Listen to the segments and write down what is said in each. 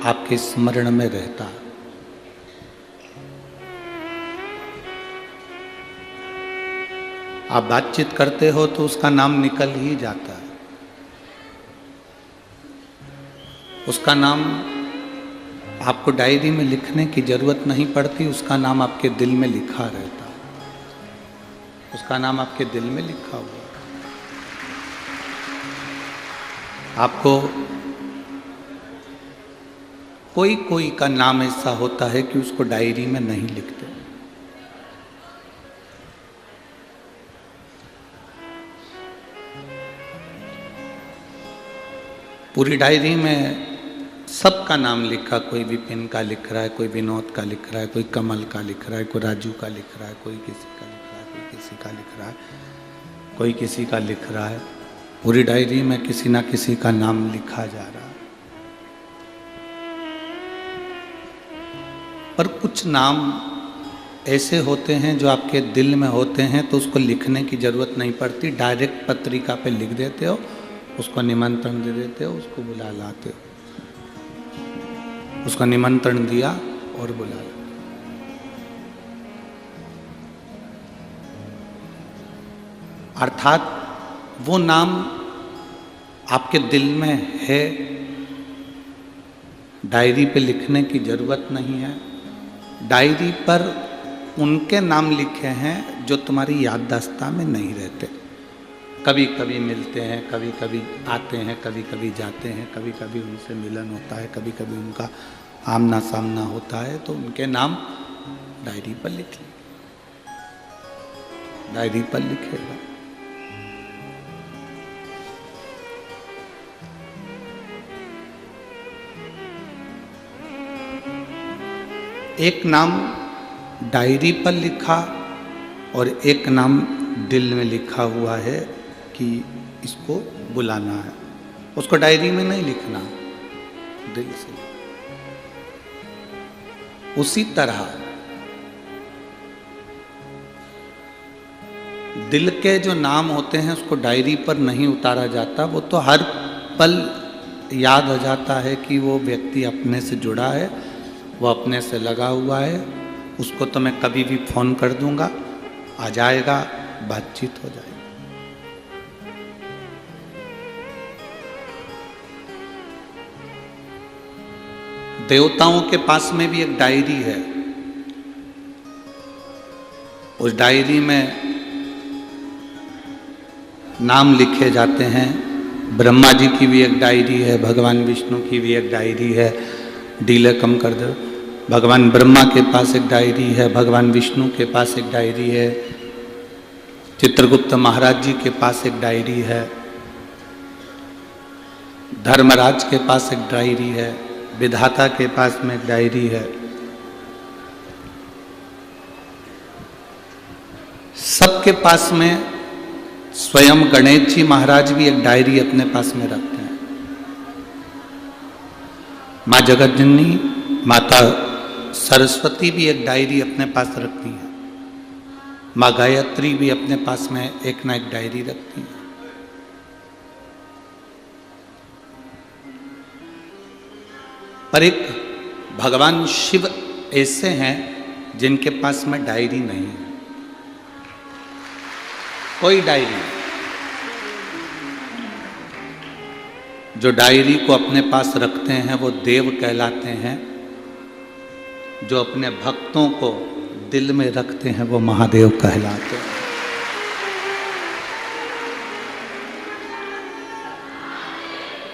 आपके स्मरण में रहता है। आप बातचीत करते हो तो उसका नाम निकल ही जाता है, उसका नाम आपको डायरी में लिखने की जरूरत नहीं पड़ती, उसका नाम आपके दिल में लिखा रहता है, उसका नाम आपके दिल में लिखा हुआ। आपको कोई कोई का नाम ऐसा होता है कि उसको डायरी में नहीं लिखते। पूरी डायरी में सबका नाम लिखा, कोई विपिन का लिख रहा है, कोई विनोद का लिख रहा है, कोई कमल का लिख रहा है, कोई राजू का लिख रहा है, कोई किसी का लिख रहा है, कोई किसी का लिख रहा है, कोई किसी का लिख रहा है। पूरी डायरी में किसी ना किसी का नाम लिखा जा रहा है। पर कुछ नाम ऐसे होते हैं जो आपके दिल में होते हैं, तो उसको लिखने की जरूरत नहीं पड़ती, डायरेक्ट पत्रिका पे लिख देते हो, उसको निमंत्रण दे देते हो, उसको बुला लाते हो। उसका निमंत्रण दिया और बुला लिया। अर्थात वो नाम आपके दिल में है, डायरी पे लिखने की जरूरत नहीं है। डायरी पर उनके नाम लिखे हैं जो तुम्हारी याददाश्त में नहीं रहते। कभी कभी मिलते हैं, कभी कभी आते हैं, कभी कभी जाते हैं, कभी कभी उनसे मिलन होता है, कभी कभी उनका आमना सामना होता है, तो उनके नाम डायरी पर लिख लें, डायरी पर लिखेगा। एक नाम डायरी पर लिखा और एक नाम दिल में लिखा हुआ है कि इसको बुलाना है, उसको डायरी में नहीं लिखना, दिल से। उसी तरह दिल के जो नाम होते हैं उसको डायरी पर नहीं उतारा जाता, वो तो हर पल याद आ जाता है कि वो व्यक्ति अपने से जुड़ा है, वो अपने से लगा हुआ है, उसको तो मैं कभी भी फोन कर दूंगा, आ जाएगा, बातचीत हो जाएगी। देवताओं के पास में भी एक डायरी है, उस डायरी में नाम लिखे जाते हैं। ब्रह्मा जी की भी एक डायरी है, भगवान विष्णु की भी एक डायरी है, डीले कम कर दो। भगवान ब्रह्मा के पास एक डायरी है, भगवान विष्णु के पास एक डायरी है, चित्रगुप्त महाराज जी के पास एक डायरी है, धर्मराज के पास एक डायरी है, विधाता के पास में एक डायरी है। सबके पास में स्वयं गणेश जी महाराज भी एक डायरी अपने पास में रखते हैं। माँ जगत जननी माता सरस्वती भी एक डायरी अपने पास रखती है। माँ गायत्री भी अपने पास में एक ना एक डायरी रखती है। पर एक भगवान शिव ऐसे हैं जिनके पास में डायरी नहीं है, कोई डायरी नहीं। जो डायरी को अपने पास रखते हैं वो देव कहलाते हैं, जो अपने भक्तों को दिल में रखते हैं वो महादेव कहलाते हैं।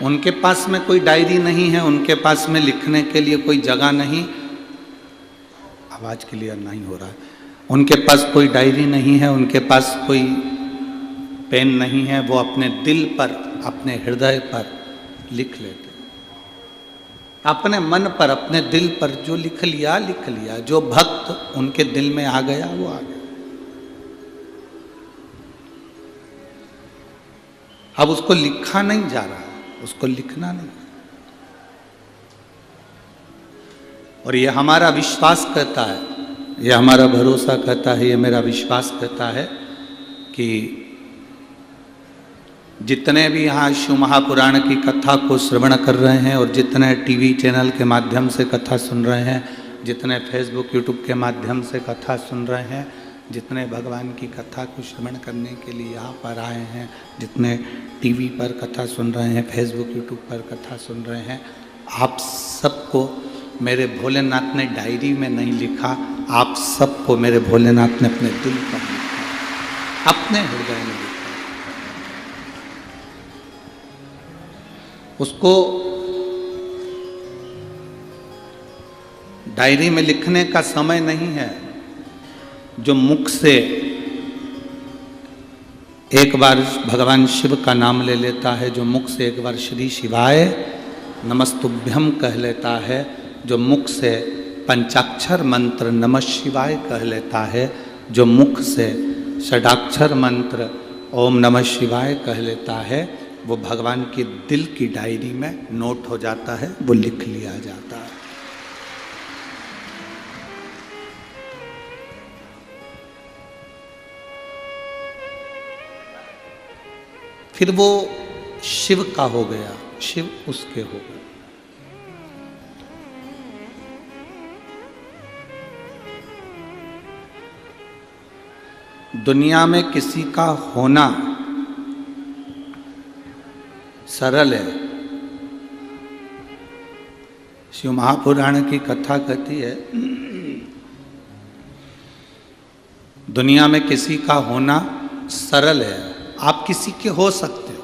उनके पास में कोई डायरी नहीं है, उनके पास में लिखने के लिए कोई जगह नहीं, आवाज क्लियर नहीं हो रहा है, उनके पास कोई डायरी नहीं है, उनके पास कोई पेन नहीं है, वो अपने दिल पर, अपने हृदय पर लिख लेते हैं। अपने मन पर, अपने दिल पर जो लिख लिया लिख लिया, जो भक्त उनके दिल में आ गया वो आ गया। अब उसको लिखा नहीं जा रहा, उसको लिखना नहीं। और ये हमारा विश्वास कहता है, ये हमारा भरोसा कहता है, ये मेरा विश्वास कहता है कि जितने भी यहाँ शिव महापुराण की कथा को श्रवण कर रहे हैं और जितने टीवी चैनल के माध्यम से कथा सुन रहे हैं, जितने फेसबुक यूट्यूब के माध्यम से कथा सुन रहे हैं, जितने भगवान की कथा को श्रवण करने के लिए यहाँ पर आए हैं, जितने टीवी पर कथा सुन रहे हैं, फेसबुक यूट्यूब पर कथा सुन रहे हैं, आप सबको मेरे भोलेनाथ ने डायरी में नहीं लिखा, आप सबको मेरे भोलेनाथ ने अपने दिल पर लिखा, अपने हृदय में लिखा। उसको डायरी में लिखने का समय नहीं है। जो मुख से एक बार भगवान शिव का नाम ले लेता है, जो मुख से एक बार श्री शिवाय नमस्तुभ्यम कह लेता है, जो मुख से पंचाक्षर मंत्र नमः शिवाय कह लेता है, जो मुख से षडाक्षर मंत्र ओम नमः शिवाय कह लेता है, वो भगवान के दिल की डायरी में नोट हो जाता है, वो लिख लिया जाता है। फिर वो शिव का हो गया, शिव उसके हो गए। दुनिया में किसी का होना सरल है। शिव महापुराण की कथा कहती है, दुनिया में किसी का होना सरल है। आप किसी के हो सकते हो।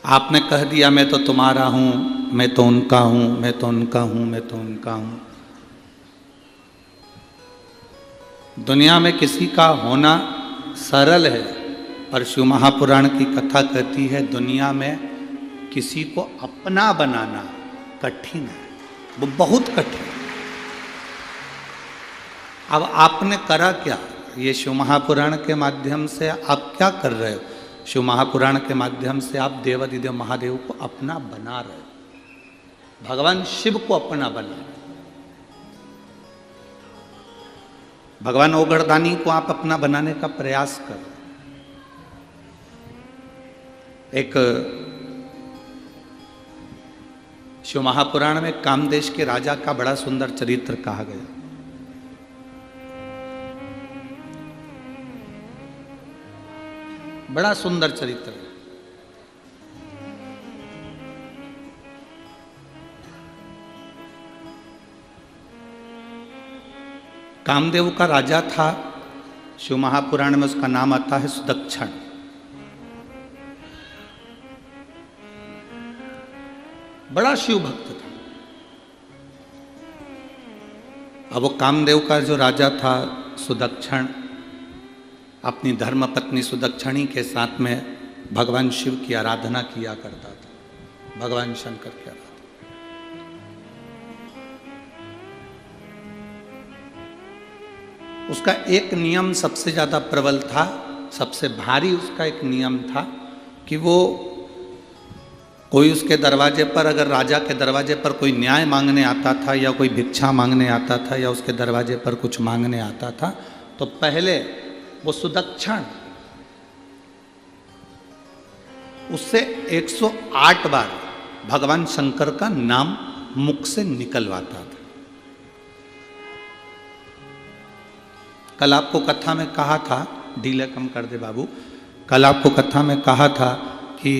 आपने कह दिया मैं तो तुम्हारा हूं, मैं तो उनका हूं, मैं तो उनका हूं, मैं तो उनका हूं। दुनिया में किसी का होना सरल है, और शिव महापुराण की कथा कहती है दुनिया में किसी को अपना बनाना कठिन है, वो बहुत कठिन है। अब आपने करा क्या? ये शिव महापुराण के माध्यम से आप क्या कर रहे हो? शिव महापुराण के माध्यम से आप देवाधिदेव महादेव को अपना बना रहे हो, भगवान शिव को अपना बना रहे हो। भगवान ओगड़दानी को आप अपना बनाने का प्रयास कर रहे हो। एक शिव महापुराण में कामदेश के राजा का बड़ा सुंदर चरित्र कहा गया। बड़ा सुंदर चरित्र है। कामदेव का राजा था, शिव महापुराण में उसका नाम आता है सुदक्षण। बड़ा शिव भक्त था। अब वो कामदेव का जो राजा था सुदक्षण, अपनी धर्म पत्नी सुदक्षिणी के साथ में भगवान शिव की आराधना किया करता था, भगवान शंकर की आराधना। उसका एक नियम सबसे ज्यादा प्रबल था, सबसे भारी उसका एक नियम था कि वो कोई उसके दरवाजे पर, अगर राजा के दरवाजे पर कोई न्याय मांगने आता था या कोई भिक्षा मांगने आता था या उसके दरवाजे पर कुछ मांगने आता था, तो पहले वो सुदक्षण उससे 108 बार भगवान शंकर का नाम मुख से निकलवाता था। कल आपको कथा में कहा था, डीले कम कर दे बाबू, कल आपको कथा में कहा था कि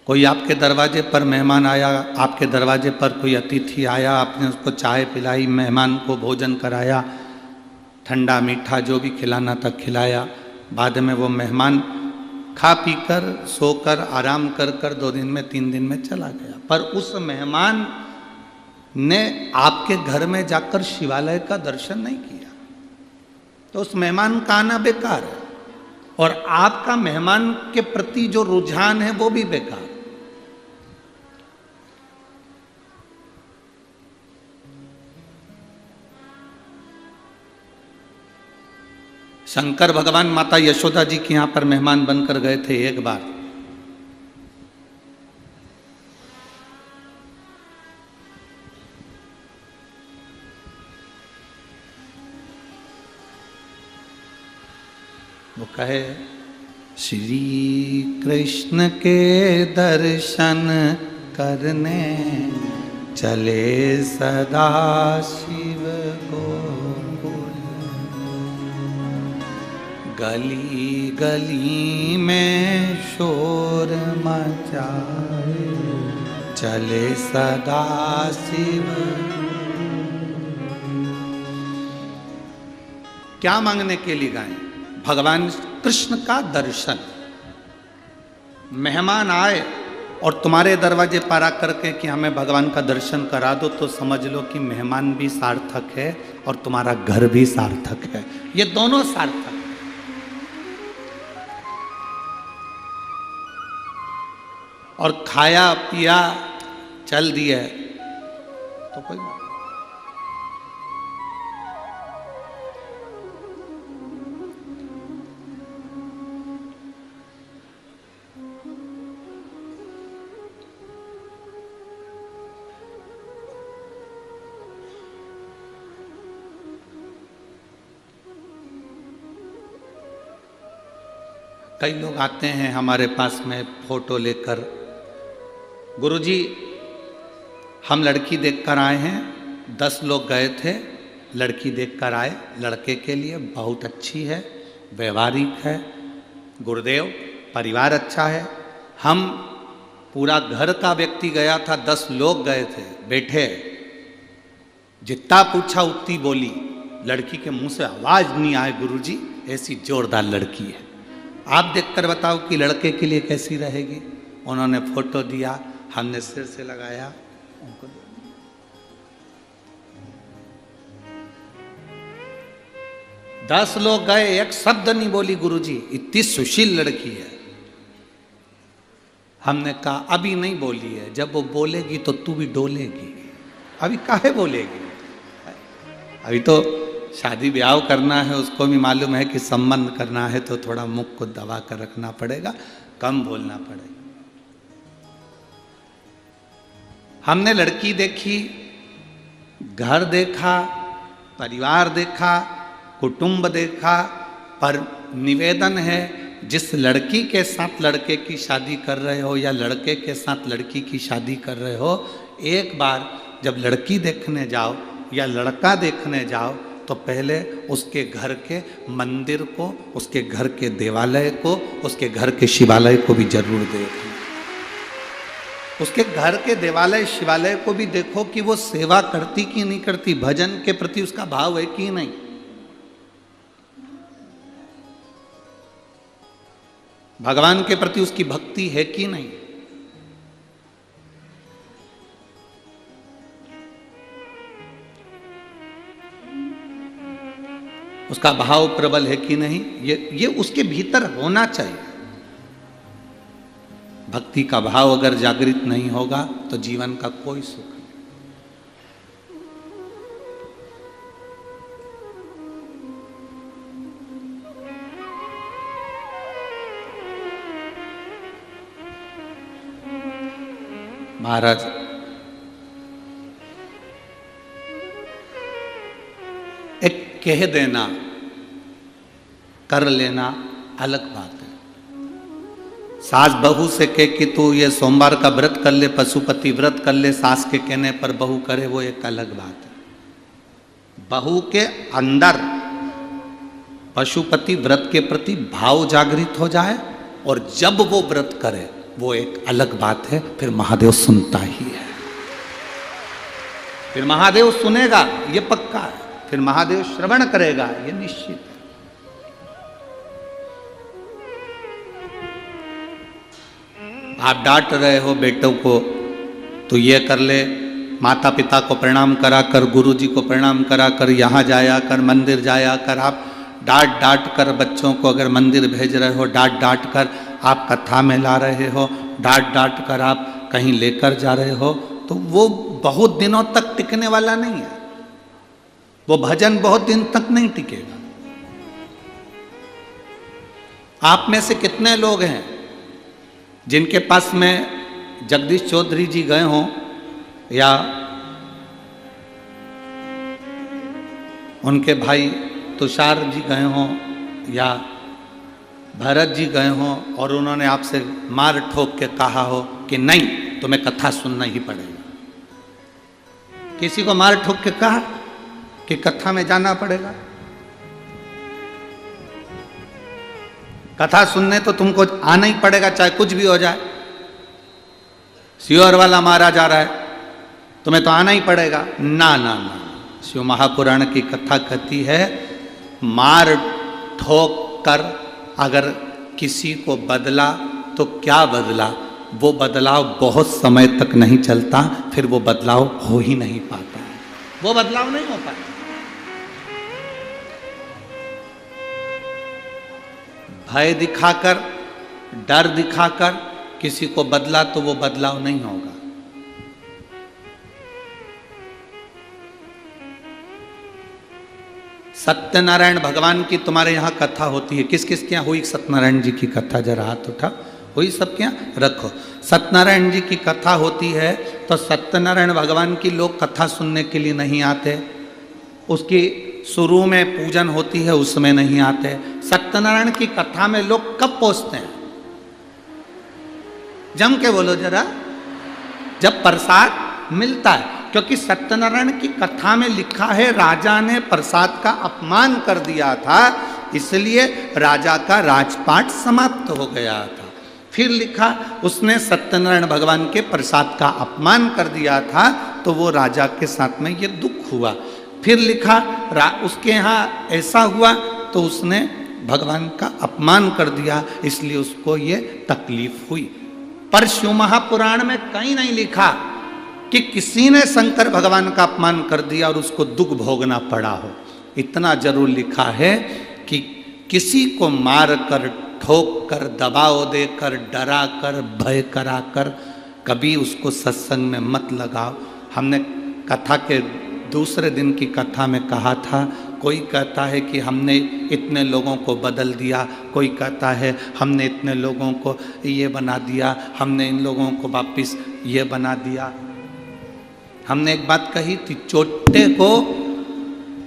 कोई आपके दरवाजे पर मेहमान आया, आपके दरवाजे पर कोई अतिथि आया, आपने उसको चाय पिलाई, मेहमान को भोजन कराया, ठंडा मीठा जो भी खिलाना था खिलाया। बाद में वो मेहमान खा पी कर सोकर आराम कर कर 2 दिन में 3 दिन में चला गया, पर उस मेहमान ने आपके घर में जाकर शिवालय का दर्शन नहीं किया, तो उस मेहमान का आना बेकार है, और आपका मेहमान के प्रति जो रुझान है वो भी बेकार। शंकर भगवान माता यशोदा जी के यहाँ पर मेहमान बनकर गए थे एक बार। वो कहे श्री कृष्ण के दर्शन करने चले सदा शिव गोकुल, गली गली में शोर मचाए चले सदा शिव। क्या मांगने के लिए गाएं? भगवान कृष्ण का दर्शन। मेहमान आए और तुम्हारे दरवाजे पर आकर के कि हमें भगवान का दर्शन करा दो, तो समझ लो कि मेहमान भी सार्थक है और तुम्हारा घर भी सार्थक है, ये दोनों सार्थक है। और खाया पिया चल दिया तो कोई बात। कई लोग आते हैं हमारे पास में फोटो लेकर, गुरुजी हम लड़की देखकर आए हैं, 10 लोग गए थे, लड़की देखकर आए, लड़के के लिए बहुत अच्छी है, व्यवहारिक है, गुरुदेव परिवार अच्छा है। हम पूरा घर का व्यक्ति गया था, 10 लोग गए थे, बैठे, जितना पूछा उतनी बोली, लड़की के मुंह से आवाज नहीं आए गुरुजी, ऐसी जोरदार लड़की है। आप देखकर बताओ कि लड़के के लिए कैसी रहेगी। उन्होंने फोटो दिया, हमने सिर से लगाया, उनको दिया। 10 लोग गए, एक शब्द नहीं बोली गुरुजी, इतनी सुशील लड़की है। हमने कहा अभी नहीं बोली है, जब वो बोलेगी तो तू भी डोलेगी, अभी काहे बोलेगी। अभी तो शादी ब्याह करना है, उसको भी मालूम है कि संबंध करना है तो थोड़ा मुख को दबा कर रखना पड़ेगा, कम बोलना पड़ेगा। हमने लड़की देखी, घर देखा, परिवार देखा, कुटुंब देखा, पर निवेदन है जिस लड़की के साथ लड़के की शादी कर रहे हो या लड़के के साथ लड़की की शादी कर रहे हो, एक बार जब लड़की देखने जाओ या लड़का देखने जाओ तो पहले उसके घर के मंदिर को, उसके घर के देवालय को, उसके घर के शिवालय को भी जरूर देखो। उसके घर के देवालय शिवालय को भी देखो कि वो सेवा करती कि नहीं करती, भजन के प्रति उसका भाव है कि नहीं। भगवान के प्रति उसकी भक्ति है कि नहीं। उसका भाव प्रबल है कि नहीं, ये उसके भीतर होना चाहिए। भक्ति का भाव अगर जागृत नहीं होगा तो जीवन का कोई सुख नहीं। महाराज एक कह देना, कर लेना अलग बात है। सास बहू से कह कि तू ये सोमवार का व्रत कर ले, पशुपति व्रत कर ले, सास के कहने पर बहू करे, वो एक अलग बात है। बहू के अंदर पशुपति व्रत के प्रति भाव जागृत हो जाए और जब वो व्रत करे वो एक अलग बात है, फिर महादेव सुनता ही है। फिर महादेव सुनेगा, ये पक्का है। फिर महादेव श्रवण करेगा, ये निश्चित है। आप डांट रहे हो बेटों को तो ये कर ले, माता पिता को प्रणाम करा कर, गुरु जी को प्रणाम करा कर, यहाँ जाया कर, मंदिर जाया कर। आप डांट डांट कर बच्चों को अगर मंदिर भेज रहे हो, डांट डांट कर आप कथा में ला रहे हो, डांट डांट कर आप कहीं लेकर जा रहे हो, तो वो बहुत दिनों तक टिकने वाला नहीं है। वो भजन बहुत दिन तक नहीं टिकेगा। आप में से कितने लोग हैं जिनके पास में जगदीश चौधरी जी गए हों या उनके भाई तुषार जी गए हों या भरत जी गए हों और उन्होंने आपसे मार ठोक के कहा हो कि नहीं तुम्हें कथा सुनना ही पड़ेगा, किसी को मार ठोक के कहा कि कथा में जाना पड़ेगा? कथा सुनने तो तुमको आना ही पड़ेगा, चाहे कुछ भी हो जाए। सियोर वाला मारा जा रहा है, तुम्हें तो आना ही पड़ेगा। ना ना ना, शिव महापुराण की कथा कहती है मार ठोक कर अगर किसी को बदला तो क्या बदला, वो बदलाव बहुत समय तक नहीं चलता, फिर वो बदलाव हो ही नहीं पाता, वो बदलाव नहीं हो पाता। भय दिखाकर, डर दिखाकर किसी को बदला तो वो बदलाव नहीं होगा। सत्यनारायण भगवान की तुम्हारे यहां कथा होती है, किस किस के यहां हुई सत्यनारायण जी की कथा? जरा हाथ उठा, हुई सबके यहां? रखो। सत्यनारायण जी की कथा होती है तो सत्यनारायण भगवान की लोग कथा सुनने के लिए नहीं आते, उसकी शुरू में पूजन होती है उसमें नहीं आते। सत्यनारायण की कथा में लोग कब पहुंचते हैं? जम के बोलो जरा, जब प्रसाद मिलता है। क्योंकि सत्यनारायण की कथा में लिखा है राजा ने प्रसाद का अपमान कर दिया था, इसलिए राजा का राजपाट समाप्त हो गया था। फिर लिखा उसने सत्यनारायण भगवान के प्रसाद का अपमान कर दिया था तो वो राजा के साथ में ये दुख हुआ। फिर लिखा उसके यहाँ ऐसा हुआ तो उसने भगवान का अपमान कर दिया, इसलिए उसको ये तकलीफ हुई। पर शिव महापुराण में कहीं नहीं लिखा कि किसी ने शंकर भगवान का अपमान कर दिया और उसको दुख भोगना पड़ा हो। इतना जरूर लिखा है कि किसी को मार कर, ठोक कर, दबाव देकर, डरा कर, भय करा कर कभी उसको सत्संग में मत लगाओ। हमने कथा के दूसरे दिन की कथा में कहा था, कोई कहता है कि हमने इतने लोगों को बदल दिया, कोई कहता है हमने इतने लोगों को ये बना दिया, हमने इन लोगों को वापिस ये बना दिया। हमने एक बात कही थी, चोटे को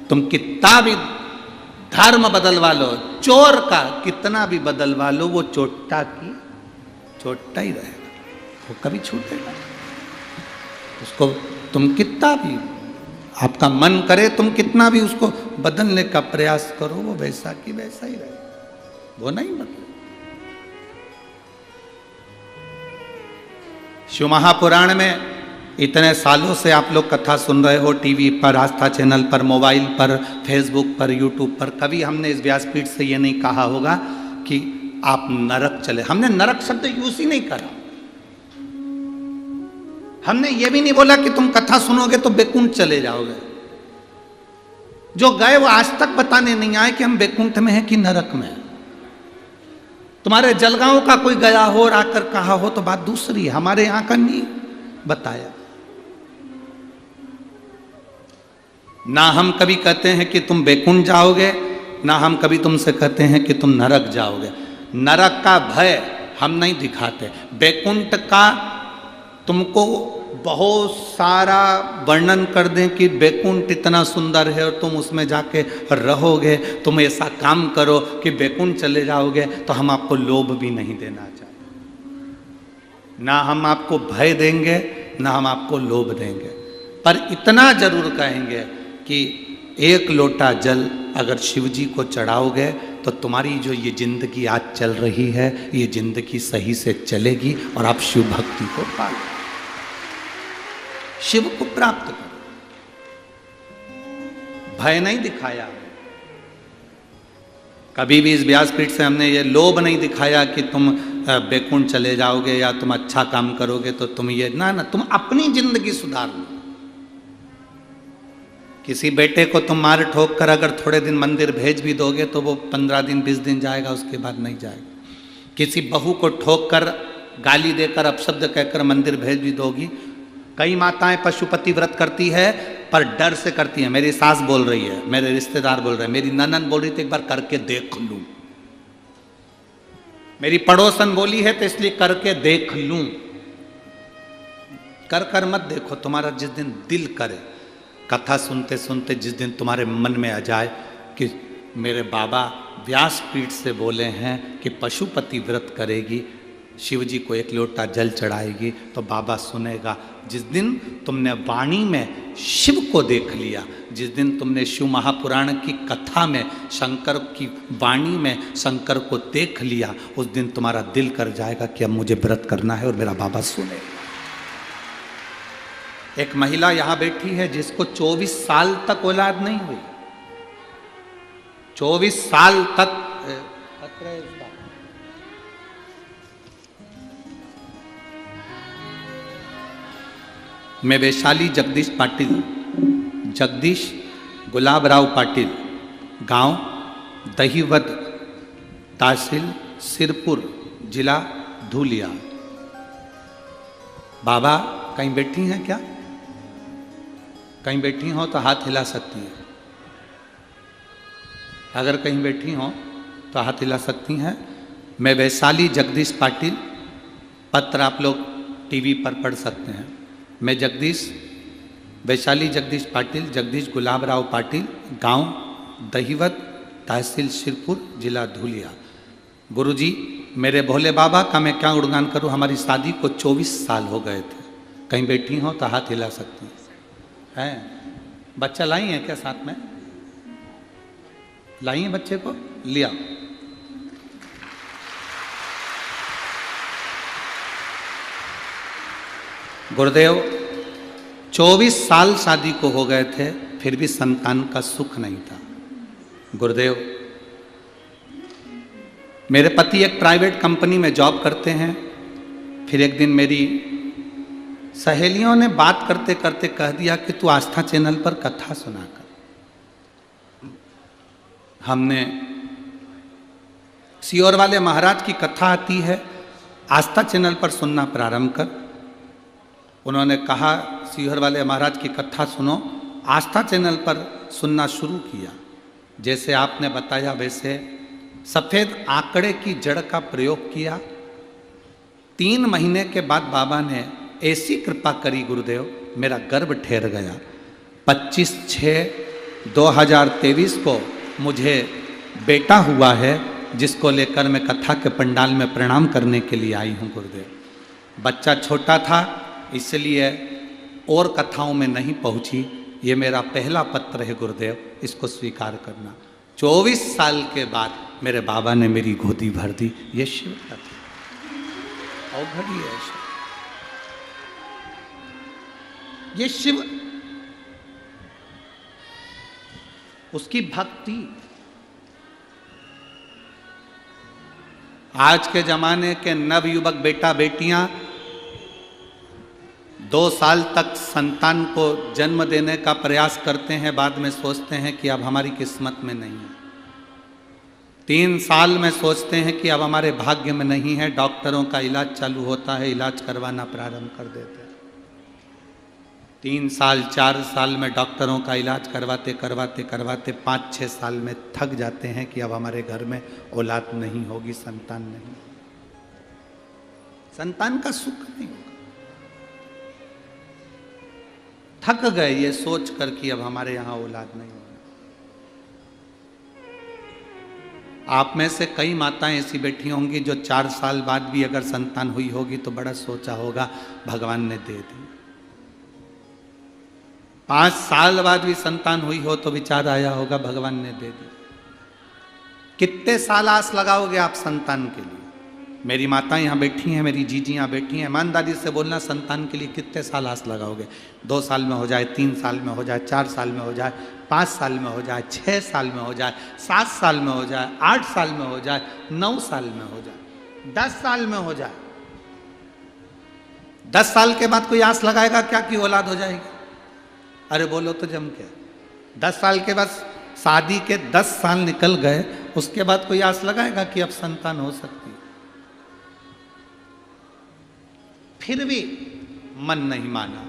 तुम कितना भी धर्म बदलवा लो, चोर का कितना भी बदलवा लो, वो चोटा की चोटा ही रहेगा, वो कभी छूटेगा। उसको तुम कितना भी, आपका मन करे तुम कितना भी उसको बदलने का प्रयास करो, वो वैसा की वैसा ही रहेगा, वो नहीं बदले। शिव महापुराण में इतने सालों से आप लोग कथा सुन रहे हो, टीवी पर, आस्था चैनल पर, मोबाइल पर, फेसबुक पर, यूट्यूब पर। कभी हमने इस व्यासपीठ से ये नहीं कहा होगा कि आप नरक चले। हमने नरक शब्द यूज ही नहीं करा। हमने ये भी नहीं बोला कि तुम कथा सुनोगे तो बैकुंठ चले जाओगे। जो गए वो आज तक बताने नहीं आए कि हम बैकुंठ में हैं कि नरक में हैं। तुम्हारे जलगांव का कोई गया हो और आकर कहा हो तो बात दूसरी है, हमारे यहां का नहीं बताया। ना हम कभी कहते हैं कि तुम बैकुंठ जाओगे, ना हम कभी तुमसे कहते हैं कि तुम नरक जाओगे। नरक का भय हम नहीं दिखाते। बैकुंठ का तुमको बहुत सारा वर्णन कर दें कि बैकुंठ इतना सुंदर है और तुम उसमें जाके रहोगे, तुम ऐसा काम करो कि बैकुंठ चले जाओगे, तो हम आपको लोभ भी नहीं देना चाहते। ना हम आपको भय देंगे, ना हम आपको लोभ देंगे। पर इतना जरूर कहेंगे कि एक लोटा जल अगर शिव जी को चढ़ाओगे तो तुम्हारी जो ये जिंदगी आज चल रही है, ये जिंदगी सही से चलेगी और आप शिव भक्ति को पालो, शिव को प्राप्त करो। भय नहीं दिखाया कभी भी। इस व्यासपीठ से हमने ये लोभ नहीं दिखाया कि तुम बैकुंठ चले जाओगे या तुम अच्छा काम करोगे तो तुम ये ना, तुम अपनी जिंदगी सुधार लो। किसी बेटे को तुम मार ठोक कर अगर थोड़े दिन मंदिर भेज भी दोगे तो वो 15 दिन 20 दिन जाएगा, उसके बाद नहीं जाएगा। किसी बहू को ठोक कर, गाली देकर, अपशब्द कहकर मंदिर भेज भी दोगी। कई माताएं पशुपति व्रत करती है पर डर से करती है। मेरी सास बोल रही है, मेरे रिश्तेदार बोल रहे हैं, मेरी ननद बोल रही थी एक बार करके देख लूं, मेरी पड़ोसन बोली है तो इसलिए करके देख लूं। कर कर मत देखो, तुम्हारा जिस दिन दिल करे, कथा सुनते सुनते जिस दिन तुम्हारे मन में आ जाए कि मेरे बाबा व्यासपीठ से बोले हैं कि पशुपति व्रत करेगी, शिव जी को 1 लोटा जल चढ़ाएगी तो बाबा सुनेगा। जिस दिन तुमने वाणी में शिव को देख लिया, जिस दिन तुमने शिव महापुराण की कथा में शंकर की वाणी में शंकर को देख लिया, उस दिन तुम्हारा दिल कर जाएगा कि अब मुझे व्रत करना है और मेरा बाबा सुनेगा। एक महिला यहां बैठी है जिसको 24 साल तक औलाद नहीं हुई, 24 साल तक। मैं वैशाली जगदीश पाटिल, जगदीश गुलाबराव पाटिल, गांव दहीवद, तहसील सिरपुर, जिला धूलिया। बाबा कहीं बैठी हैं क्या? कहीं बैठी हो तो हाथ हिला सकती हैं। अगर कहीं बैठी हो तो हाथ हिला सकती हैं। मैं वैशाली जगदीश पाटिल, पत्र आप लोग टीवी पर पढ़ सकते हैं। मैं वैशाली जगदीश पाटिल, जगदीश गुलाबराव पाटिल, गांव दहीवद, तहसील सिरपुर, जिला धूलिया। गुरुजी, मेरे भोले बाबा का मैं क्या गुणगान करूं। हमारी शादी को 24 साल हो गए थे। कहीं बैठी हो तो हाथ हिला सकती हैं। बच्चा लाई है क्या साथ में? लाई है बच्चे को? लिया। गुरुदेव 24 साल शादी को हो गए थे, फिर भी संतान का सुख नहीं था। गुरुदेव, मेरे पति एक प्राइवेट कंपनी में जॉब करते हैं। फिर एक दिन मेरी सहेलियों ने बात करते करते कह दिया कि तू आस्था चैनल पर कथा सुना कर। हमने सियोर वाले महाराज की कथा आती है, आस्था चैनल पर सुनना प्रारंभ कर। उन्होंने कहा सियोर वाले महाराज की कथा सुनो। आस्था चैनल पर सुनना शुरू किया। जैसे आपने बताया वैसे सफ़ेद आंकड़े की जड़ का प्रयोग किया। 3 महीने के बाद बाबा ने ऐसी कृपा करी गुरुदेव, मेरा गर्भ ठहर गया। 25/6/2023 को मुझे बेटा हुआ है, जिसको लेकर मैं कथा के पंडाल में प्रणाम करने के लिए आई हूँ गुरुदेव। बच्चा छोटा था इसलिए और कथाओं में नहीं पहुँची। ये मेरा पहला पत्र है गुरुदेव, इसको स्वीकार करना। 24 साल के बाद मेरे बाबा ने मेरी गोदी भर दी। ये शिव कथा अवघड़ी है। ये शिव, उसकी भक्ति। आज के जमाने के नवयुवक बेटा बेटियां 2 साल तक संतान को जन्म देने का प्रयास करते हैं, बाद में सोचते हैं कि अब हमारी किस्मत में नहीं है। 3 साल में सोचते हैं कि अब हमारे भाग्य में नहीं है। डॉक्टरों का इलाज चालू होता है, इलाज करवाना प्रारंभ कर देते हैं। 3 साल 4 साल में डॉक्टरों का इलाज करवाते करवाते करवाते 5-6 साल में थक जाते हैं कि अब हमारे घर में औलाद नहीं होगी, संतान नहीं, संतान का सुख नहीं होगा। थक गए ये सोच कर कि अब हमारे यहां औलाद नहीं होगी। आप में से कई माताएं ऐसी बैठी होंगी जो 4 साल बाद भी अगर संतान हुई होगी तो बड़ा सोचा होगा भगवान ने दे दी। 5 साल बाद भी संतान हुई हो तो विचार आया होगा भगवान ने दे दी। कितने साल आस लगाओगे आप संतान के लिए? मेरी माता यहाँ बैठी हैं, मेरी जीजी यहाँ बैठी हैं। ईमानदारी से बोलना, संतान के लिए कितने साल आस लगाओगे? 2 साल में हो जाए, 3 साल में हो जाए, 4 साल में हो जाए, 5 साल में हो जाए, 6 साल में हो जाए, 7 साल में हो जाए, 8 साल में हो जाए, 9 साल में हो जाए, 10 साल में हो जाए। 10 साल के बाद कोई आस लगाएगा क्या कि औलाद हो जाएगी? अरे बोलो तो जम के। 10 साल के बाद शादी के 10 साल निकल गए, उसके बाद कोई आस लगाएगा कि अब संतान हो सकती है? फिर भी मन नहीं माना।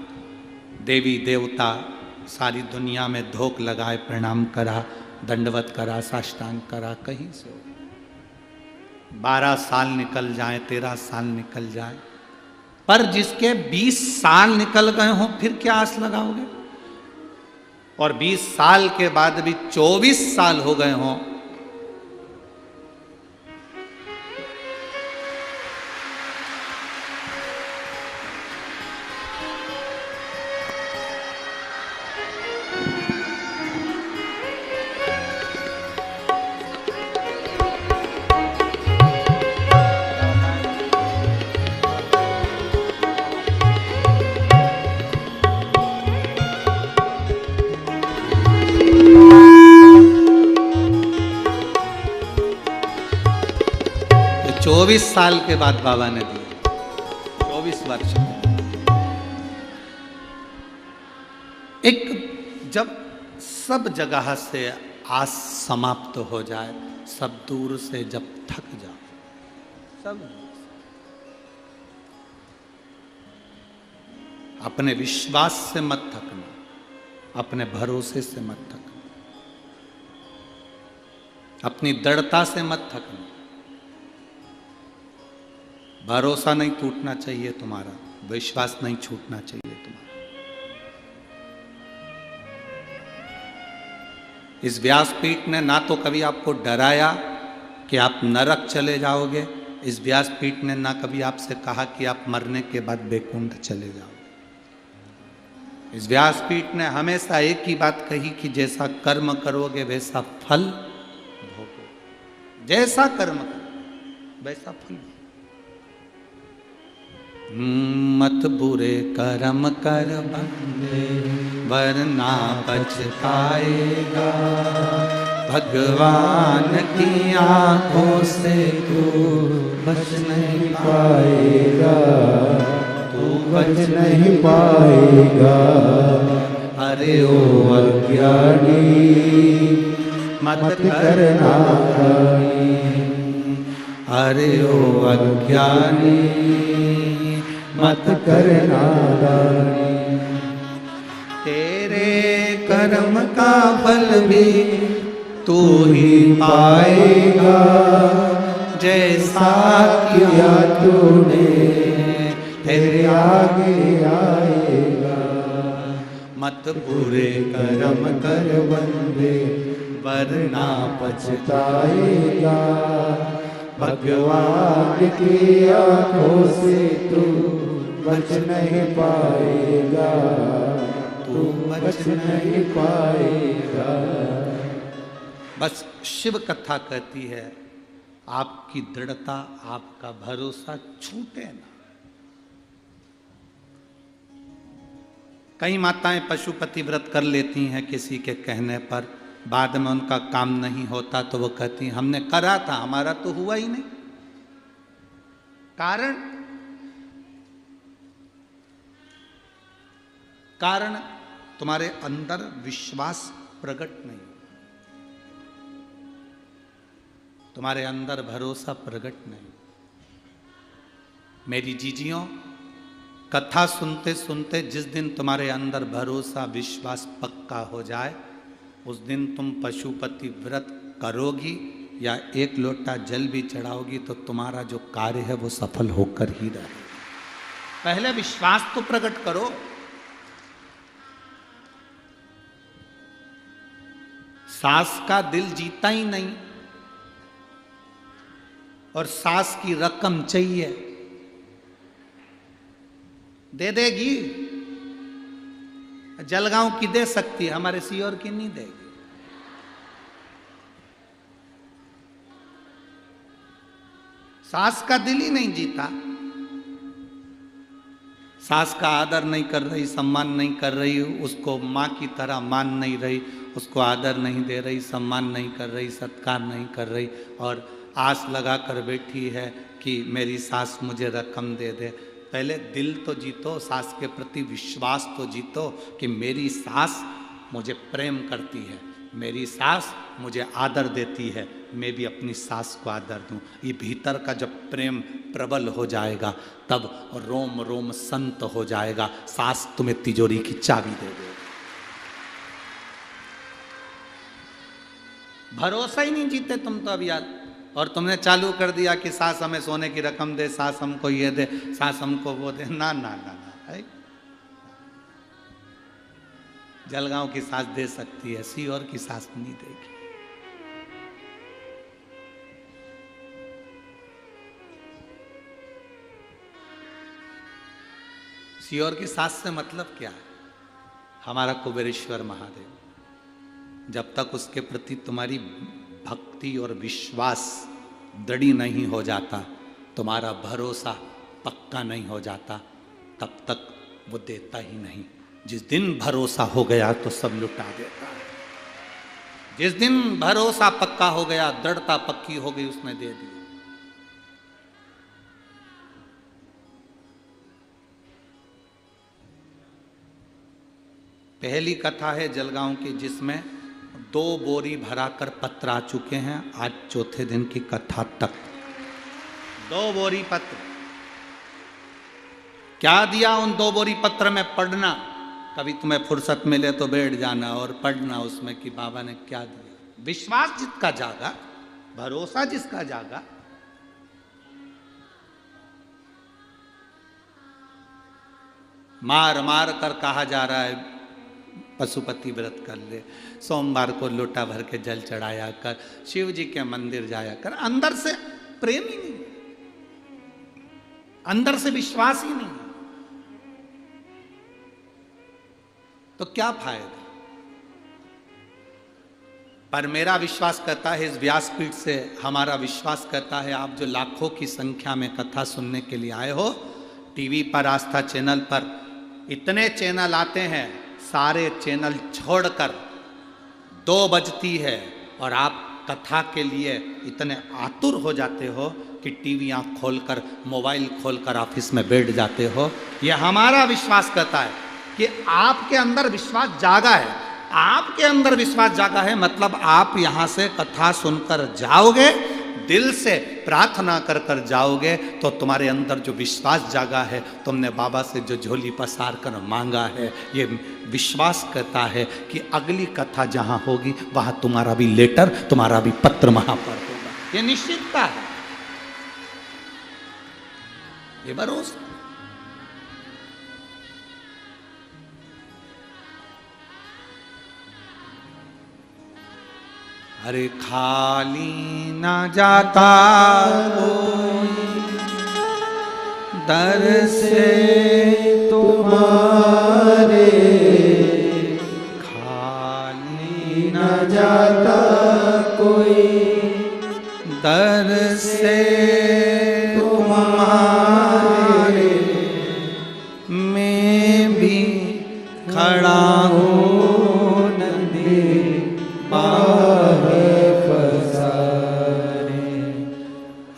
देवी देवता सारी दुनिया में धोख लगाए, प्रणाम करा, दंडवत करा, साष्टांग करा, कहीं से 12 साल निकल जाए, 13 साल निकल जाए, पर जिसके 20 साल निकल गए हों फिर क्या आस लगाओगे? और 20 साल के बाद भी 24 साल हो गए हों 24 साल के बाद बाबा ने दिए, 24 वर्ष। एक जब सब जगह से आस समाप्त हो जाए, सब दूर से जब थक जाओ, सब अपने विश्वास से मत थकना, अपने भरोसे से मत थकना, अपनी दृढ़ता से मत थकना। भरोसा नहीं टूटना चाहिए तुम्हारा, विश्वास नहीं छूटना चाहिए तुम्हारा। इस व्यासपीठ ने ना तो कभी आपको डराया कि आप नरक चले जाओगे, इस व्यासपीठ ने ना कभी आपसे कहा कि आप मरने के बाद बैकुंठ चले जाओगे। इस व्यासपीठ ने हमेशा एक ही बात कही कि जैसा कर्म करोगे वैसा फल भोगो, जैसा कर्म करो वैसा फल। मत बुरे कर्म कर बंदे वरना पछताएगा, भगवान की आंखों से तू बच नहीं पाएगा, तू बच नहीं पाएगा। अरे ओ अज्ञानी मत करना, अरे ओ अज्ञानी मत करना। तेरे कर्म का फल भी तू ही पाएगा, जैसा किया तूने तेरे आगे आएगा। मत बुरे कर्म कर बंदे वरना पछताएगा, भगवान की आंखों से तू बच नहीं पाएगा, तू बच नहीं पाएगा। बस शिव कथा कहती है आपकी दृढ़ता, आपका भरोसा छूटे ना। कई माताएं पशुपति व्रत कर लेती हैं किसी के कहने पर, बाद में उनका काम नहीं होता तो वो कहती हमने करा था, हमारा तो हुआ ही नहीं। कारण तुम्हारे अंदर विश्वास प्रकट नहीं, तुम्हारे अंदर भरोसा प्रकट नहीं। मेरी जीजियों, कथा सुनते सुनते जिस दिन तुम्हारे अंदर भरोसा विश्वास पक्का हो जाए, उस दिन तुम पशुपति व्रत करोगी या एक लोटा जल भी चढ़ाओगी तो तुम्हारा जो कार्य है वो सफल होकर ही रहे। पहले विश्वास तो प्रकट करो। सास का दिल जीता ही नहीं और सास की रकम चाहिए, दे देगी। जलगांव की दे सकती है, हमारे सीहोर की नहीं देगी। सास का दिल ही नहीं जीता, सास का आदर नहीं कर रही, सम्मान नहीं कर रही, उसको माँ की तरह मान नहीं रही, उसको आदर नहीं दे रही, सम्मान नहीं कर रही, सत्कार नहीं कर रही, और आस लगा कर बैठी है कि मेरी सास मुझे रकम दे दे। पहले दिल तो जीतो, सास के प्रति विश्वास तो जीतो कि मेरी सास मुझे प्रेम करती है, मेरी सास मुझे आदर देती है, मैं भी अपनी सास को आदर दूं। ये भीतर का जब प्रेम प्रबल हो जाएगा तब रोम रोम संत हो जाएगा, सास तुम्हें तिजोरी की चाबी दे देगी। भरोसा ही नहीं जीते तुम तो अब यार, और तुमने चालू कर दिया कि सास हमें सोने की रकम दे, सास हमको ये दे, सास हमको वो दे। ना ना ना ना, जलगांव की सास दे सकती है, सीहोर की सास नहीं देगी। सीहोर की सास से मतलब क्या है? हमारा कुबेरेश्वर महादेव, जब तक उसके प्रति तुम्हारी भक्ति और विश्वास दृढ़ नहीं हो जाता, तुम्हारा भरोसा पक्का नहीं हो जाता, तब तक वो देता ही नहीं। जिस दिन भरोसा हो गया तो सब लुटा देता है। जिस दिन भरोसा पक्का हो गया, दृढ़ता पक्की हो गई, उसने दे दी। पहली कथा है जलगांव की, जिसमें 2 बोरी भराकर पत्र आ चुके हैं। आज चौथे दिन की कथा तक 2 बोरी पत्र। क्या दिया उन 2 बोरी पत्र में? पढ़ना। कभी तुम्हें फुर्सत मिले तो बैठ जाना और पढ़ना उसमें कि बाबा ने क्या दिया। विश्वास जिसका जागा, भरोसा जिसका जागा, मार मार कर कहा जा रहा है पशुपति व्रत कर ले, सोमवार को लोटा भर के जल चढ़ाया कर, शिव जी के मंदिर जाया कर। अंदर से प्रेम ही नहीं, अंदर से विश्वास ही नहीं, तो क्या फायदा? पर मेरा विश्वास करता है, इस व्यासपीठ से हमारा विश्वास करता है, आप जो लाखों की संख्या में कथा सुनने के लिए आए हो, टीवी पर, आस्था चैनल पर इतने चैनल आते हैं, सारे चैनल छोड़कर 2 बजती है और आप कथा के लिए इतने आतुर हो जाते हो कि टीवी आँख खोलकर, मोबाइल खोलकर ऑफिस में बैठ जाते हो। यह हमारा विश्वास करता है कि आपके अंदर विश्वास जागा है। आपके अंदर विश्वास जागा है मतलब आप यहाँ से कथा सुनकर जाओगे, दिल से प्रार्थना कर कर जाओगे, तो तुम्हारे अंदर जो विश्वास जागा है, तुमने बाबा से जो झोली पसार कर मांगा है, ये विश्वास करता है कि अगली कथा जहाँ होगी वहाँ तुम्हारा भी लेटर, तुम्हारा भी पत्र वहाँ पर होगा। ये निश्चितता है, ये भरोसा। अरे खाली ना जाता कोई दर से तुम्हारे, खाली ना जाता कोई दर से तुम्हारे, मैं भी खड़ा हूँ नदी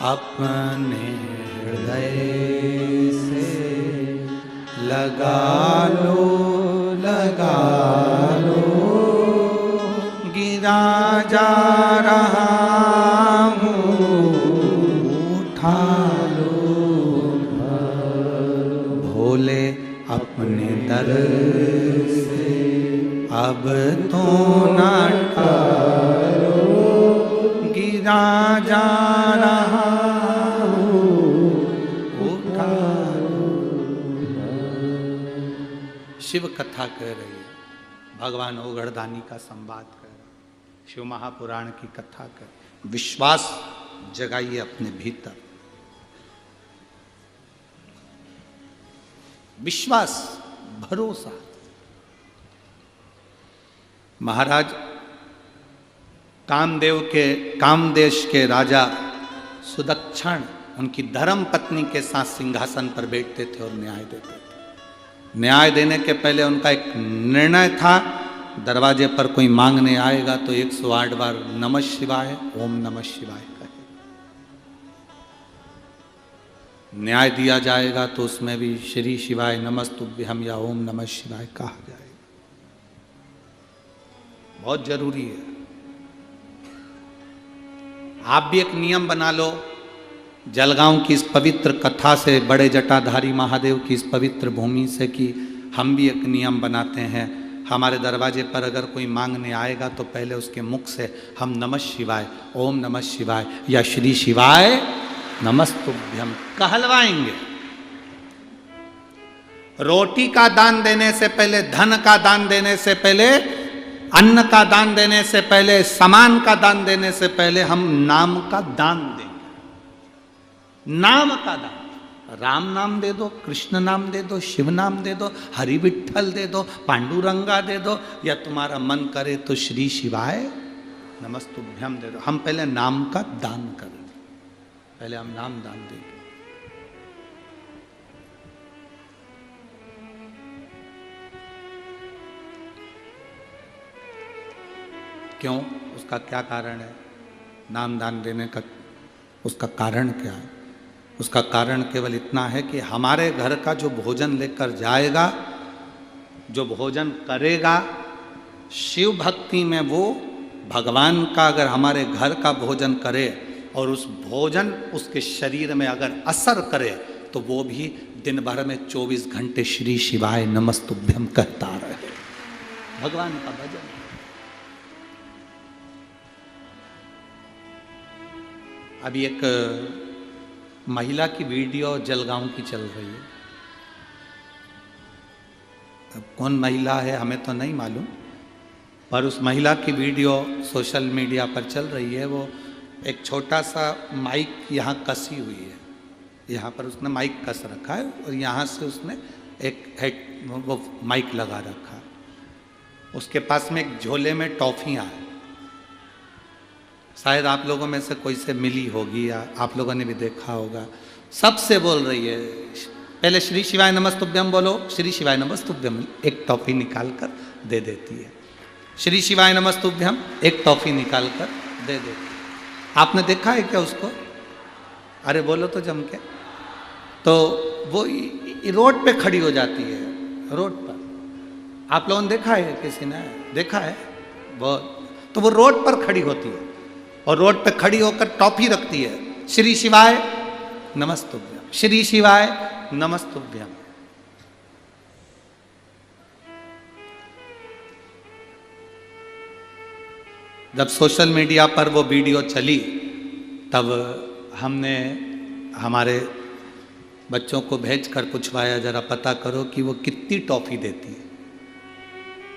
अपने हृदय से लगा लो, लगा लो, गिरा जा रहा हूँ, उठा लो, भोले अपने दर से अब तो ना टालो, गिरा जा रहा हूँ, उठा लो। शिव कथा कह रही है, भगवान ओगढ़दानी का संवाद कर रहा है, शिव महापुराण की कथा कर। विश्वास जगाइए अपने भीतर, विश्वास, भरोसा। महाराज कामदेश के राजा सुदक्षण उनकी धर्म पत्नी के साथ सिंहासन पर बैठते थे और न्याय देते थे। न्याय देने के पहले उनका एक निर्णय था, दरवाजे पर कोई मांगने आएगा तो 108 बार नमः शिवाय, ओम नमः शिवाय कहे। न्याय दिया जाएगा तो उसमें भी श्री शिवाय नमस्तुभ्यम या ओम नमः शिवाय कहा जाएगा। बहुत जरूरी है। आप भी एक नियम बना लो, जलगांव की इस पवित्र कथा से, बड़े जटाधारी महादेव की इस पवित्र भूमि से, कि हम भी एक नियम बनाते हैं, हमारे दरवाजे पर अगर कोई मांगने आएगा तो पहले उसके मुख से हम नमः शिवाय, ओम नमः शिवाय या श्री शिवाय नमस्तुभ्यम कहलवाएंगे। रोटी का दान देने से पहले, धन का दान देने से पहले, अन्न का दान देने से पहले, सामान का दान देने से पहले हम नाम का दान देंगे। नाम का दान, राम नाम दे दो, कृष्ण नाम दे दो, शिव नाम दे दो, हरि विठ्ठल दे दो, पांडुरंगा दे दो, या तुम्हारा मन करे तो श्री शिवाय नमस्तुभ्यम दे दो। हम पहले नाम का दान करें, पहले हम नाम दान देंगे। क्यों? उसका क्या कारण है? नाम दान देने का उसका कारण क्या है? उसका कारण केवल इतना है कि हमारे घर का जो भोजन लेकर जाएगा जो भोजन करेगा शिव भक्ति में, वो भगवान का अगर हमारे घर का भोजन करे और उस भोजन उसके शरीर में अगर असर करे तो वो भी दिन भर में 24 घंटे श्री शिवाय नमस्तुभ्यम कहता रहे, भगवान का भजन। अभी एक महिला की वीडियो जलगांव की चल रही है। अब कौन महिला है हमें तो नहीं मालूम, पर उस महिला की वीडियो सोशल मीडिया पर चल रही है। वो एक छोटा सा माइक यहाँ कसी हुई है, यहाँ पर उसने माइक कस रखा है और यहाँ से उसने एक हेड वो माइक लगा रखा है। उसके पास में एक झोले में टॉफियाँ हैं, शायद आप लोगों में से कोई से मिली होगी या आप लोगों ने भी देखा होगा। सबसे बोल रही है, पहले श्री शिवाय नमस्तुभ्यम बोलो, श्री शिवाय नमस्तुभ्यम, एक टॉफी निकाल कर दे देती है। श्री शिवाय नमस्तुभ्यम, एक टॉफी निकाल कर दे देती है। आपने देखा है क्या उसको? अरे बोलो तो जम के। तो वो रोड पे खड़ी हो जाती है, रोड पर। आप लोगों ने देखा है, किसी ने देखा है? वो तो वो रोड पर खड़ी होती है और रोड पे खड़ी होकर टॉफी रखती है, श्री शिवाय नमस्तुभ्यम, श्री शिवाय नमस्तुभ्यम। जब सोशल मीडिया पर वो वीडियो चली तब हमने हमारे बच्चों को भेजकर पूछवाया, जरा पता करो कि वो कितनी टॉफी देती है,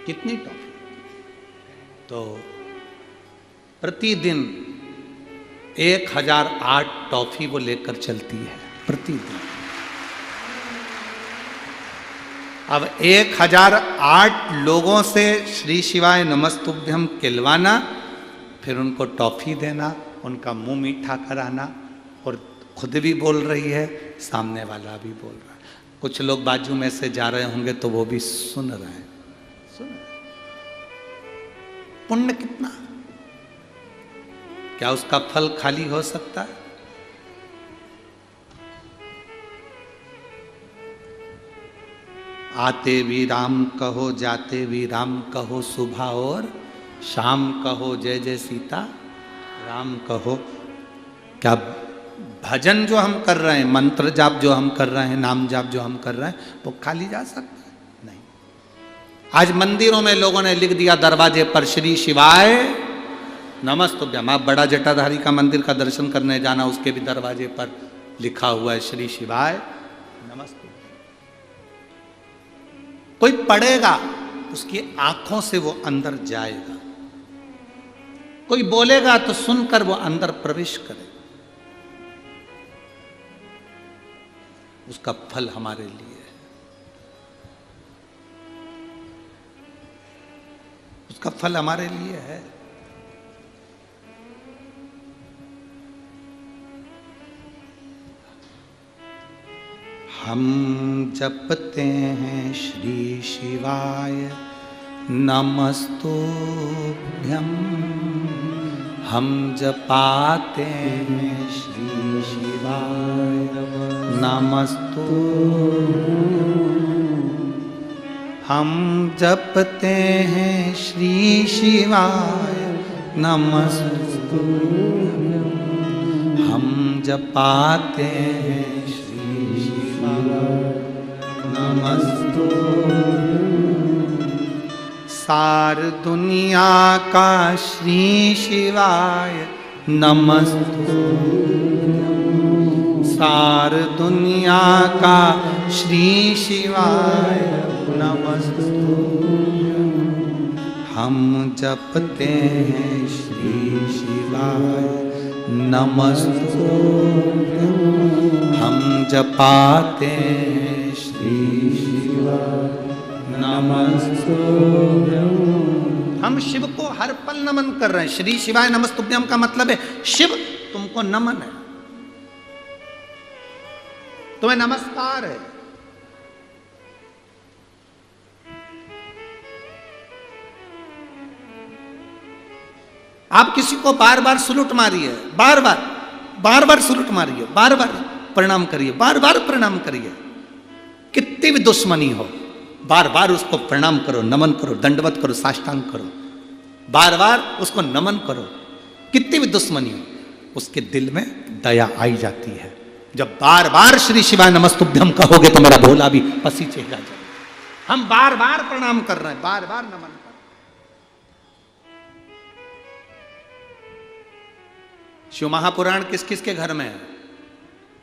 कितनी टॉफी। तो प्रतिदिन 1008 टॉफी वो लेकर चलती है प्रतिदिन। अब 1008 लोगों से श्री शिवाय नमस्तुभ्यम कहलवाना, फिर उनको टॉफी देना, उनका मुंह मीठा कराना, और खुद भी बोल रही है, सामने वाला भी बोल रहा है। कुछ लोग बाजू में से जा रहे होंगे तो वो भी सुन रहे हैं, सुन रहे। पुण्य कितना, क्या उसका फल खाली हो सकता है? आते भी राम कहो, जाते भी राम कहो, सुबह और शाम कहो जय जय सीता राम कहो। क्या भजन जो हम कर रहे हैं, मंत्र जाप जो हम कर रहे हैं, नाम जाप जो हम कर रहे हैं, वो खाली जा सकता है? नहीं। आज मंदिरों में लोगों ने लिख दिया दरवाजे पर श्री शिवाय नमस्तुभ्यम। आप बड़ा जटाधारी का मंदिर का दर्शन करने जाना, उसके भी दरवाजे पर लिखा हुआ है श्री शिवाय नमस्तुभ्यम। कोई पढ़ेगा, उसकी आंखों से वो अंदर जाएगा। कोई बोलेगा तो सुनकर वो अंदर प्रवेश करे। उसका फल हमारे लिए है, उसका फल हमारे लिए है। हम जपते हैं श्री शिवाय नमस्तुभ्यम, हम जपाते हैं श्री शिवाय नमस्तुभ्यम, हम जपते हैं श्री शिवाय नमस्तुभ्यम, हम जपाते हैं सार दुनिया का श्री शिवाय नमस्तुभ्यम, सार दुनिया का श्री शिवाय नमस्तुभ्यम, हम जपते हैं श्री शिवाय नमस्तुभ्यम, हम जपाते हैं श्री शिवाय नमस्तुभ्यम। हम शिव को हर पल नमन कर रहे हैं। श्री शिवाय नमस्तुभ्यम का मतलब है शिव तुमको नमन है, तुम्हें नमस्कार है। आप किसी को बार बार सलूट मारिए, बार बार सलूट मारिए, बार बार प्रणाम करिए, बार बार प्रणाम करिए। कितनी भी दुश्मनी हो, बार बार उसको प्रणाम करो, नमन करो, दंडवत करो, साष्टांग करो, बार बार उसको नमन करो। कितनी भी दुश्मनी हो, उसके दिल में दया आई जाती है। जब बार बार श्री शिवाय नमस्तुभ्यम कहोगे तो मेरा भोला भी पसीचेगा जाएगा। हम बार बार प्रणाम कर रहे हैं, बार बार नमन कर रहे हैं। शिव महापुराण किस किस के घर में है?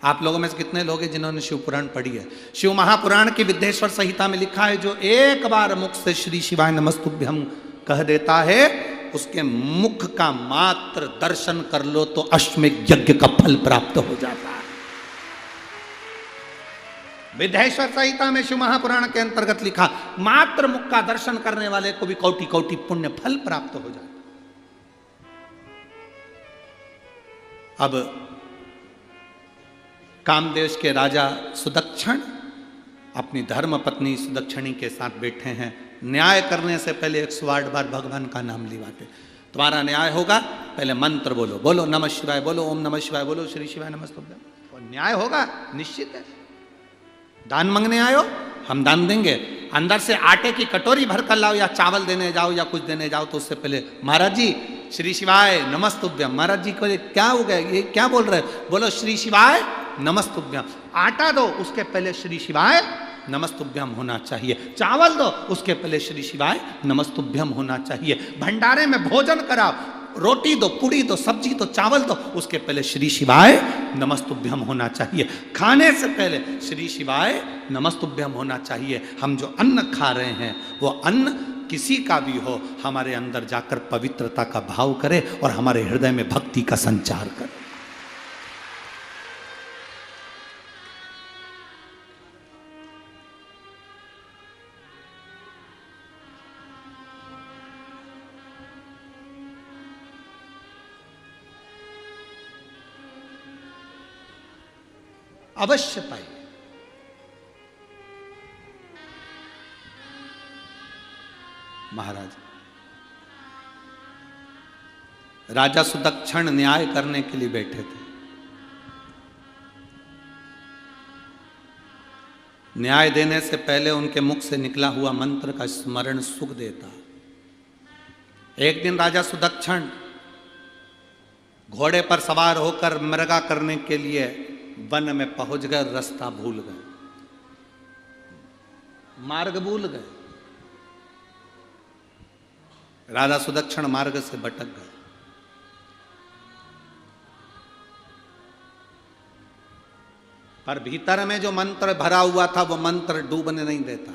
आप लोगों में से कितने लोग हैं जिन्होंने शिव पुराण पढ़ी है? शिव महापुराण की विद्येश्वर संहिता में लिखा है, जो एक बार मुख से श्री शिवाय नमस्तुभ्यम कह देता है, उसके मुख का मात्र दर्शन कर लो तो अश्वमेध यज्ञ का फल प्राप्त हो जाता है। विद्येश्वर संहिता में शिव महापुराण के अंतर्गत लिखा, मात्र मुख का दर्शन करने वाले को भी कोटि कोटि पुण्य फल प्राप्त हो जाता है। अब कामदेश के राजा सुदक्षण अपनी धर्म पत्नी सुदक्षिणी के साथ बैठे हैं। न्याय करने से पहले 108 बार भगवान का नाम लिवाते। तुम्हारा न्याय होगा, पहले मंत्र बोलो, बोलो नमः शिवाय, बोलो ओम नमः शिवाय, बोलो श्री शिवाय नमस्तुभ्यम, और न्याय होगा निश्चित है। दान मांगने आयो, हम दान देंगे। अंदर से आटे की कटोरी भर कर लाओ, या चावल देने जाओ, या कुछ देने जाओ, तो उससे पहले महाराज जी श्री शिवाय नमस्तुभ्यम। महाराज जी को क्या हो गया, ये क्या बोल रहे? बोलो श्री शिवाय नमस्तुभ्यम। आटा दो, उसके पहले श्री शिवाय नमस्तुभ्यम होना चाहिए। चावल दो, उसके पहले श्री शिवाय नमस्तुभ्यम होना चाहिए। भंडारे में भोजन कराओ, रोटी दो, पूड़ी दो, सब्जी दो, चावल दो, उसके पहले श्री शिवाय नमस्तुभ्यम होना चाहिए। खाने से पहले श्री शिवाय नमस्तुभ्यम होना चाहिए। हम जो अन्न खा रहे हैं वो अन्न किसी का भी हो, हमारे अंदर जाकर पवित्रता का भाव करे और हमारे हृदय में भक्ति का संचार करे। अवश्य पाइए। महाराज राजा सुदक्षण न्याय करने के लिए बैठे थे। न्याय देने से पहले उनके मुख से निकला हुआ मंत्र का स्मरण सुख देता। एक दिन राजा सुदक्षण घोड़े पर सवार होकर मृगा करने के लिए वन में पहुंच गए, रास्ता भूल गए, मार्ग भूल गए। राजा सुदक्षण मार्ग से भटक गए। पर भीतर में जो मंत्र भरा हुआ था वो मंत्र डूबने नहीं देता।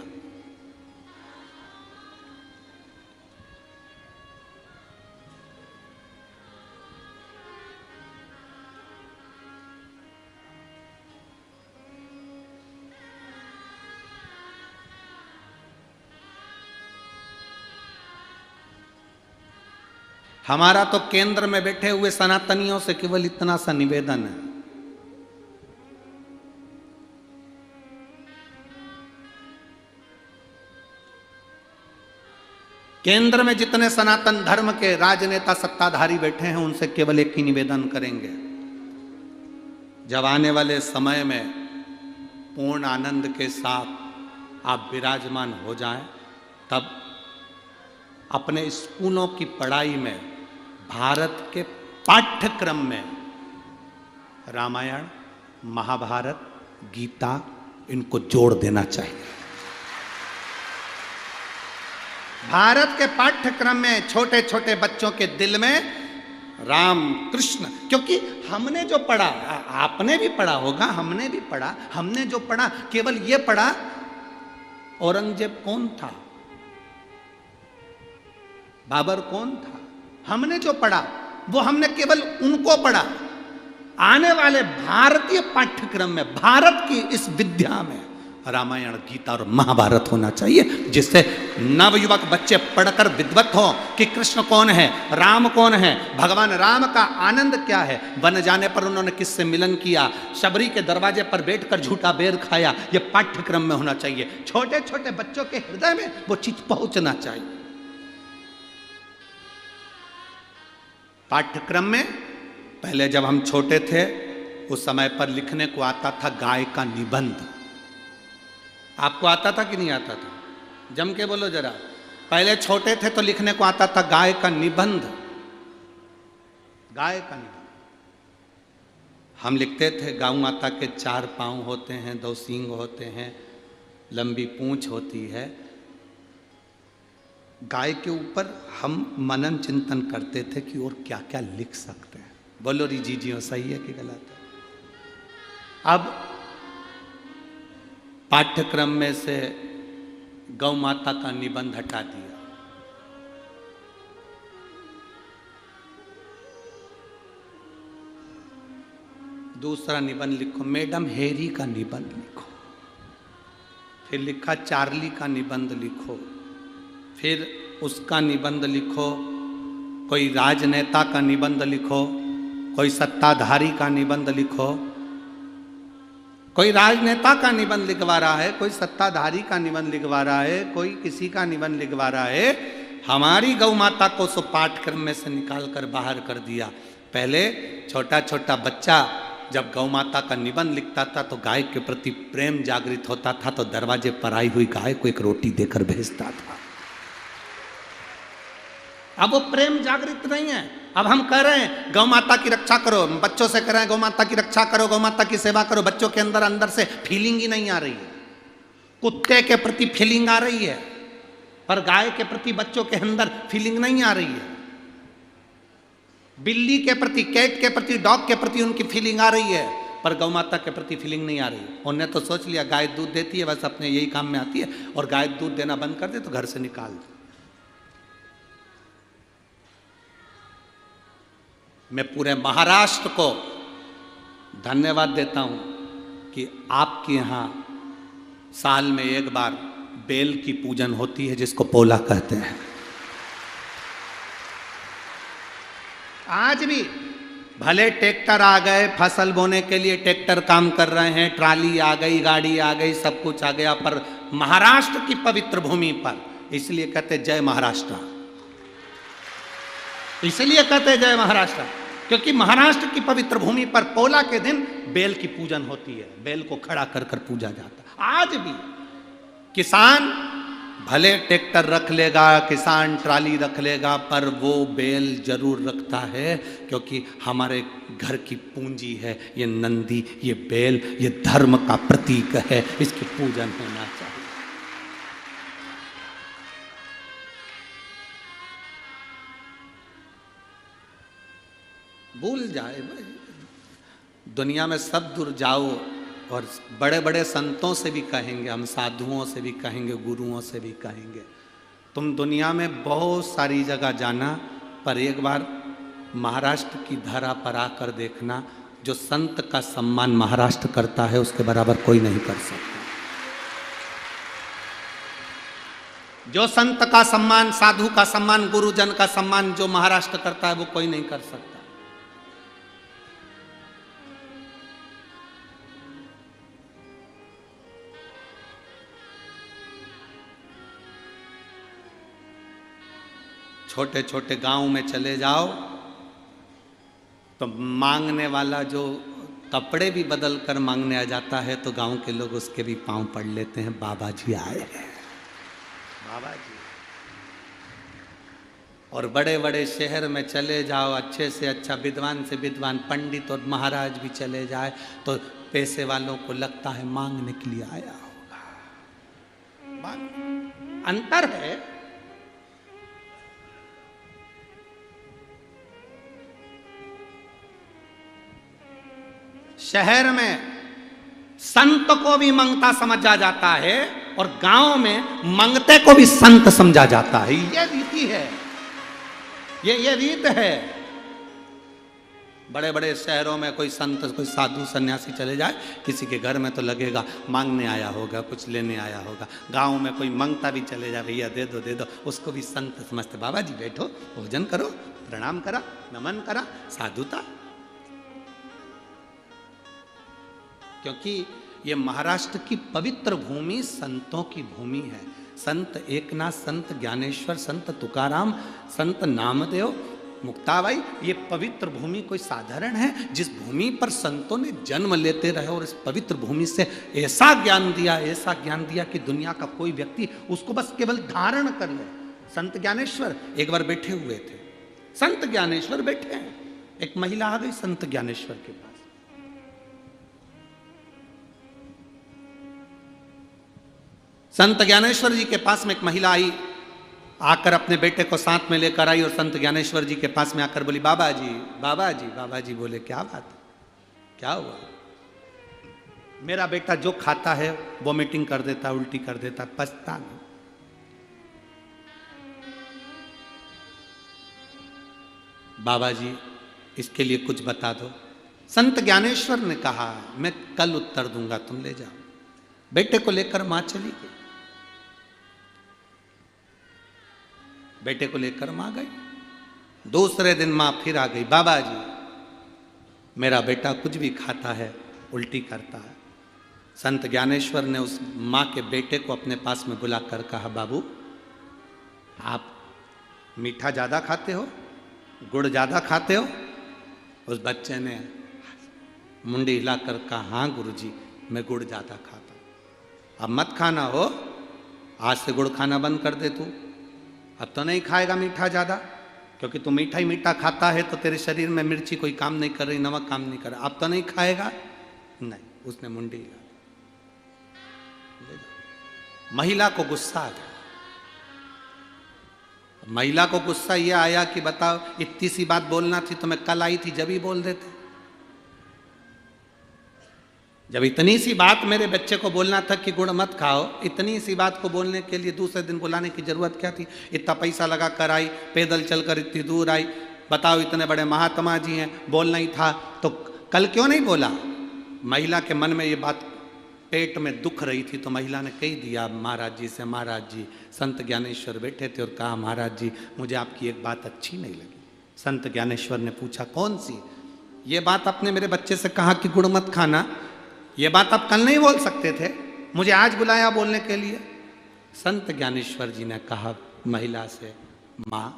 हमारा तो केंद्र में बैठे हुए सनातनियों से केवल इतना सा निवेदन है, केंद्र में जितने सनातन धर्म के राजनेता सत्ताधारी बैठे हैं उनसे केवल एक ही निवेदन करेंगे, जब आने वाले समय में पूर्ण आनंद के साथ आप विराजमान हो जाएं, तब अपने स्कूलों की पढ़ाई में भारत के पाठ्यक्रम में रामायण, महाभारत, गीता इनको जोड़ देना चाहिए। भारत के पाठ्यक्रम में छोटे छोटे बच्चों के दिल में राम कृष्ण, क्योंकि हमने जो पढ़ा, आपने भी पढ़ा होगा, हमने भी पढ़ा, हमने जो पढ़ा केवल ये पढ़ा औरंगजेब कौन था, बाबर कौन था। हमने जो पढ़ा वो हमने केवल उनको पढ़ा। आने वाले भारतीय पाठ्यक्रम में, भारत की इस विद्या में रामायण, गीता और महाभारत होना चाहिए, जिससे नवयुवक बच्चे पढ़कर विद्वत हो कि कृष्ण कौन है, राम कौन है, भगवान राम का आनंद क्या है, वन जाने पर उन्होंने किससे मिलन किया, शबरी के दरवाजे पर बैठकर झूठा बेर खाया। यह पाठ्यक्रम में होना चाहिए। छोटे छोटे बच्चों के हृदय में वो चीज पहुंचना चाहिए। पाठ्यक्रम में पहले जब हम छोटे थे उस समय पर लिखने को आता था गाय का निबंध। आपको आता था कि नहीं आता था? जम के बोलो जरा। पहले छोटे थे तो लिखने को आता था गाय का निबंध, गाय का निबंध। हम लिखते थे गौ माता के 4 पांव होते हैं, 2 सींग होते हैं, लंबी पूंछ होती है। गाय के ऊपर हम मनन चिंतन करते थे कि और क्या क्या लिख सकते हैं। बोलो री जीजियो, सही है कि गलत है? अब पाठ्यक्रम में से गौ माता का निबंध हटा दिया। दूसरा निबंध लिखो, मैडम हेरी का निबंध लिखो। फिर लिखा चार्ली का निबंध लिखो। फिर उसका निबंध लिखो। कोई राजनेता का निबंध लिखो, कोई सत्ताधारी का निबंध लिखो। कोई राजनेता का निबंध लिखवा रहा है, कोई सत्ताधारी का निबंध लिखवा रहा है, कोई किसी का निबंध लिखवा रहा है। हमारी गौ माता को सो पाठ्यक्रम में से निकाल कर बाहर कर दिया। पहले छोटा छोटा बच्चा जब गौ माता का निबंध लिखता था तो गाय के प्रति प्रेम जागृत होता था, तो दरवाजे पर आई हुई गाय को एक रोटी देकर भेजता था। अब वो प्रेम जागृत नहीं है। अब हम कह रहे हैं गौ माता की रक्षा करो, बच्चों से कह रहे हैं गौ माता की रक्षा करो, गौ माता की सेवा करो। बच्चों के अंदर अंदर से फीलिंग ही नहीं आ रही है। कुत्ते के प्रति फीलिंग आ रही है, पर गाय के प्रति बच्चों के अंदर फीलिंग नहीं आ रही है। बिल्ली के प्रति, कैट के प्रति, डॉग के प्रति उनकी फीलिंग आ रही है, पर गौ माता के प्रति फीलिंग नहीं आ रही है। उन्होंने तो सोच लिया गाय दूध देती है, बस अपने यही काम में आती है, और गाय दूध देना बंद कर दे तो घर से निकाल दे। मैं पूरे महाराष्ट्र को धन्यवाद देता हूं कि आपके यहां साल में एक बार बेल की पूजन होती है, जिसको पोला कहते हैं। आज भी भले ट्रैक्टर आ गए, फसल बोने के लिए ट्रैक्टर काम कर रहे हैं, ट्राली आ गई, गाड़ी आ गई, सब कुछ आ गया, पर महाराष्ट्र की पवित्र भूमि पर, इसलिए कहते जय महाराष्ट्र। इसलिए कहते जय महाराष्ट्र क्योंकि महाराष्ट्र की पवित्र भूमि पर पोला के दिन बेल की पूजन होती है, बेल को खड़ा कर कर पूजा जाता है। आज भी किसान भले ट्रैक्टर रख लेगा, किसान ट्राली रख लेगा, पर वो बेल जरूर रखता है, क्योंकि हमारे घर की पूंजी है ये नंदी, ये बेल, ये धर्म का प्रतीक है, इसकी पूजन होना चाहिए। भूल जाए भाई, दुनिया में सब दूर जाओ, और बड़े बड़े संतों से भी कहेंगे, हम साधुओं से भी कहेंगे, गुरुओं से भी कहेंगे, तुम दुनिया में बहुत सारी जगह जाना, पर एक बार महाराष्ट्र की धरा पर आकर देखना, जो संत का सम्मान महाराष्ट्र करता है उसके बराबर कोई नहीं कर सकता। जो संत का सम्मान, साधु का सम्मान, गुरुजन का सम्मान जो महाराष्ट्र करता है वो कोई नहीं कर सकता। छोटे छोटे गांव में चले जाओ तो मांगने वाला जो कपड़े भी बदल कर मांगने आ जाता है, तो गांव के लोग उसके भी पांव पड़ लेते हैं, बाबा जी आए हैं, बाबा जी। और बड़े बड़े शहर में चले जाओ, अच्छे से अच्छा विद्वान से विद्वान पंडित और महाराज भी चले जाए, तो पैसे वालों को लगता है मांगने के लिए आया होगा। अंतर है। शहर में संत को भी मंगता समझा जाता है, और गांव में मंगते को भी संत समझा जाता है। ये रीति है, ये रीत है। बड़े बड़े शहरों में कोई संत, कोई साधु सन्यासी चले जाए, किसी के घर में तो लगेगा मांगने आया होगा, कुछ लेने आया होगा। गांव में कोई मंगता भी चले जाए, भैया दे दो, उसको भी संत समझते। बाबा जी बैठो, भोजन करो, प्रणाम करा, नमन करा, साधुता। क्योंकि ये महाराष्ट्र की पवित्र भूमि संतों की भूमि है। संत एकनाथ, संत ज्ञानेश्वर, संत तुकाराम, संत नामदेव, मुक्ताबाई, ये पवित्र भूमि कोई साधारण है? जिस भूमि पर संतों ने जन्म लेते रहे और इस पवित्र भूमि से ऐसा ज्ञान दिया कि दुनिया का कोई व्यक्ति उसको बस केवल धारण कर ले। संत ज्ञानेश्वर एक बार बैठे हुए थे, संत ज्ञानेश्वर बैठे हैं, एक महिला आ गई संत ज्ञानेश्वर के पास। संत ज्ञानेश्वर जी के पास में एक महिला आई, आकर अपने बेटे को साथ में लेकर आई और संत ज्ञानेश्वर जी के पास में आकर बोली, बाबा जी बाबा जी बाबा जी। बोले, क्या बात है, क्या हुआ? मेरा बेटा जो खाता है वॉमिटिंग कर देता, उल्टी कर देता, पछता नहीं। बाबा जी इसके लिए कुछ बता दो। संत ज्ञानेश्वर ने कहा, मैं कल उत्तर दूंगा, तुम ले जाओ। बेटे को लेकर मां चली गई, बेटे को लेकर मां गई। दूसरे दिन मां फिर आ गई, बाबा जी मेरा बेटा कुछ भी खाता है उल्टी करता है। संत ज्ञानेश्वर ने उस मां के बेटे को अपने पास में बुलाकर कहा, बाबू आप मीठा ज्यादा खाते हो, गुड़ ज्यादा खाते हो? उस बच्चे ने मुंडी हिलाकर कहा, हाँ गुरुजी मैं गुड़ ज्यादा खाता हूं। अब मत खाना हो, आज से गुड़ खाना बंद कर दे तू। अब तो नहीं खाएगा मीठा ज्यादा, क्योंकि तू मीठा ही मीठा खाता है तो तेरे शरीर में मिर्ची कोई काम नहीं कर रही, नमक काम नहीं कर रहा। अब तो नहीं खाएगा? नहीं। उसने मुंडी हिला। महिला को गुस्सा आ गया। महिला को गुस्सा यह आया कि बताओ, इतनी सी बात बोलना थी तो मैं कल आई थी जब ही बोल देते। जब इतनी सी बात मेरे बच्चे को बोलना था कि गुड़ मत खाओ, इतनी सी बात को बोलने के लिए दूसरे दिन बुलाने की जरूरत क्या थी? इतना पैसा लगा कर आई, पैदल चलकर इतनी दूर आई, बताओ इतने बड़े महात्मा जी हैं, बोलना ही था तो कल क्यों नहीं बोला? महिला के मन में ये बात पेट में दुख रही थी तो महिला ने कह दिया महाराज जी से, महाराज जी संत ज्ञानेश्वर बैठे थे और कहा, महाराज जी मुझे आपकी एक बात अच्छी नहीं लगी। संत ज्ञानेश्वर ने पूछा, कौन सी? ये बात आपने मेरे बच्चे से कहा कि गुड़ मत खाना, ये बात आप कल नहीं बोल सकते थे, मुझे आज बुलाया बोलने के लिए। संत ज्ञानेश्वर जी ने कहा महिला से, मां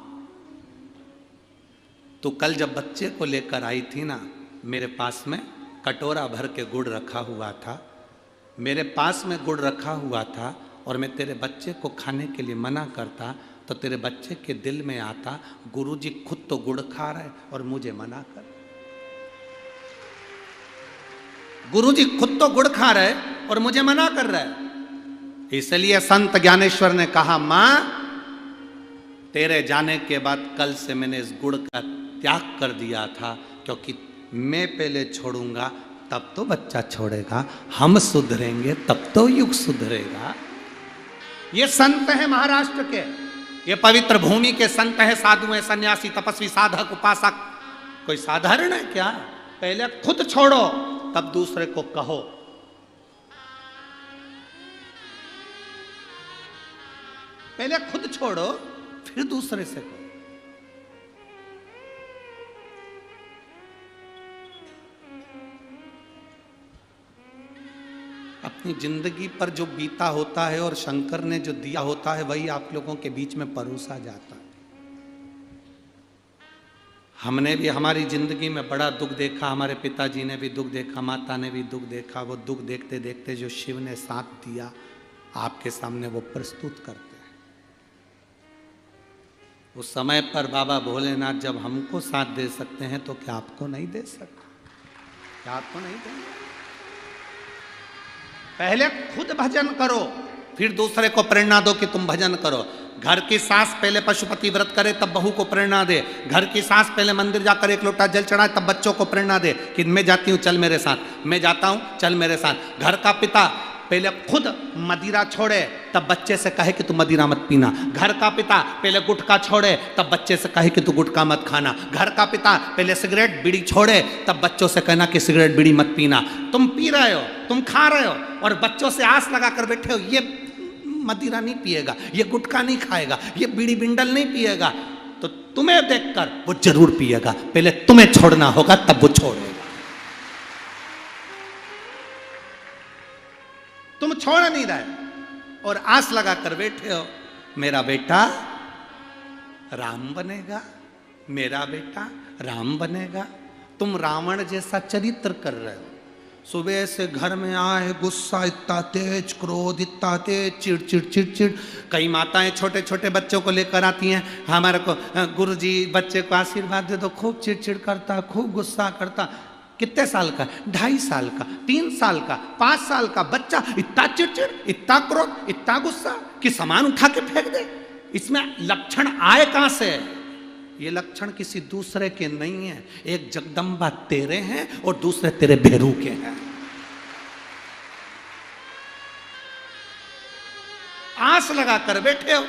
तो कल जब बच्चे को लेकर आई थी ना, मेरे पास में कटोरा भर के गुड़ रखा हुआ था, मेरे पास में गुड़ रखा हुआ था और मैं तेरे बच्चे को खाने के लिए मना करता तो तेरे बच्चे के दिल में आता, गुरुजी खुद तो गुड़ खा रहे और मुझे मना कर। गुरुजी खुद तो गुड़ खा रहे और मुझे मना कर रहे। इसलिए संत ज्ञानेश्वर ने कहा, मां तेरे जाने के बाद कल से मैंने इस गुड़ का त्याग कर दिया था, क्योंकि मैं पहले छोड़ूंगा तब तो बच्चा छोड़ेगा, हम सुधरेंगे तब तो युग सुधरेगा। ये संत है महाराष्ट्र के, ये पवित्र भूमि के संत है, साधु है, सन्यासी, तपस्वी, साधक, उपासक। कोई साधारण है क्या? पहले खुद छोड़ो तब दूसरे को कहो। पहले खुद छोड़ो फिर दूसरे से कहो। अपनी जिंदगी पर जो बीता होता है और शंकर ने जो दिया होता है वही आप लोगों के बीच में परोसा जाता है। हमने भी हमारी जिंदगी में बड़ा दुख देखा, हमारे पिताजी ने भी दुख देखा, माता ने भी दुख देखा। वो दुख देखते देखते जो शिव ने साथ दिया आपके सामने वो प्रस्तुत करते हैं। उस समय पर बाबा भोलेनाथ जब हमको साथ दे सकते हैं तो क्या आपको नहीं दे सकते? क्या आपको नहीं देंगे? पहले खुद भजन करो फिर दूसरे को प्रेरणा दो कि तुम भजन करो। घर की सास पहले पशुपति व्रत करे तब बहू को प्रेरणा दे। घर की सास पहले मंदिर जाकर एक लोटा जल चढ़ाए तब बच्चों को प्रेरणा दे कि मैं जाती हूँ चल मेरे साथ, मैं जाता हूँ चल मेरे साथ। घर का पिता पहले खुद मदिरा छोड़े तब बच्चे से कहे कि तू मदिरा मत पीना। घर का पिता पहले गुटखा छोड़े तब बच्चे से कहे कि तू गुटखा मत खाना। घर का पिता पहले सिगरेट बीड़ी छोड़े तब बच्चों से कहना कि सिगरेट बीड़ी मत पीना। तुम पी रहे हो, तुम खा रहे हो और बच्चों से आस लगा कर बैठे हो ये मदिरा नहीं पिएगा, ये गुटखा नहीं खाएगा, ये बीड़ी बिंडल नहीं पिएगा, तो तुम्हें देखकर वो जरूर पिएगा। पहले तुम्हें छोड़ना होगा तब वो छोड़ेगा। तुम छोड़ नहीं रहे और आस लगा कर बैठे हो मेरा बेटा राम बनेगा, मेरा बेटा राम बनेगा। तुम रावण जैसा चरित्र कर रहे हो। सुबह से घर में आए, गुस्सा इतना तेज, क्रोध इतना तेज, चिड़चिड़ चिड़चिड़। कई माताएं छोटे छोटे बच्चों को लेकर आती हैं, हमारे को गुरुजी बच्चे को आशीर्वाद दे दो, खूब चिड़चिड़ करता, खूब गुस्सा करता। कितने साल का? 2.5 साल का, 3 साल का, 5 साल का बच्चा इतना चिड़चिड़, इतना क्रोध, इतना गुस्सा कि सामान उठा के फेंक दे। इसमें लक्षण आए कहां से? ये लक्षण किसी दूसरे के नहीं है। एक जगदम्बा तेरे हैं और दूसरे तेरे भेरू के हैं। आस लगा कर बैठे हो,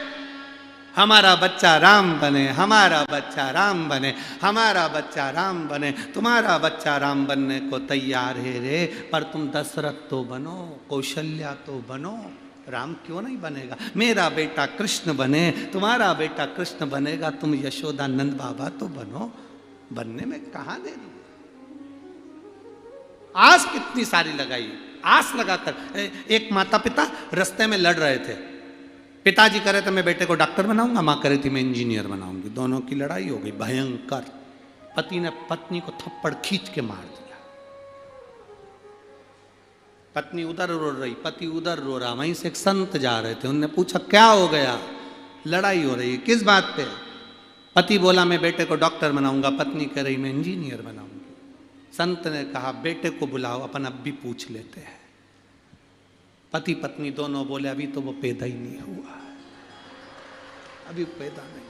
हमारा बच्चा राम बने, हमारा बच्चा राम बने, हमारा बच्चा राम बने। तुम्हारा बच्चा राम बनने को तैयार है रे, पर तुम दशरथ तो बनो, कौशल्या तो बनो। राम क्यों नहीं बनेगा? मेरा बेटा कृष्ण बने, तुम्हारा बेटा कृष्ण बनेगा, तुम यशोदानंद बाबा तो बनो। बनने में कहां देरी? आस कितनी सारी लगाई, आस लगाकर। एक माता पिता रास्ते में लड़ रहे थे। पिताजी कह रहे थे मैं बेटे को डॉक्टर बनाऊंगा, मां कह रही थी मैं इंजीनियर बनाऊंगी। दोनों की लड़ाई हो गई भयंकर। पति ने पत्नी को थप्पड़ खींच के मार दिया। पत्नी उधर रो रही, पति उधर रो रहा। वहीं से एक संत जा रहे थे, उनने पूछा क्या हो गया? लड़ाई हो रही है, किस बात पे? पति बोला मैं बेटे को डॉक्टर बनाऊंगा, पत्नी कह रही मैं इंजीनियर बनाऊंगी। संत ने कहा बेटे को बुलाओ, अपन अब भी पूछ लेते हैं। पति पत्नी दोनों बोले अभी तो वो पैदा ही नहीं हुआ, अभी पैदा नहीं,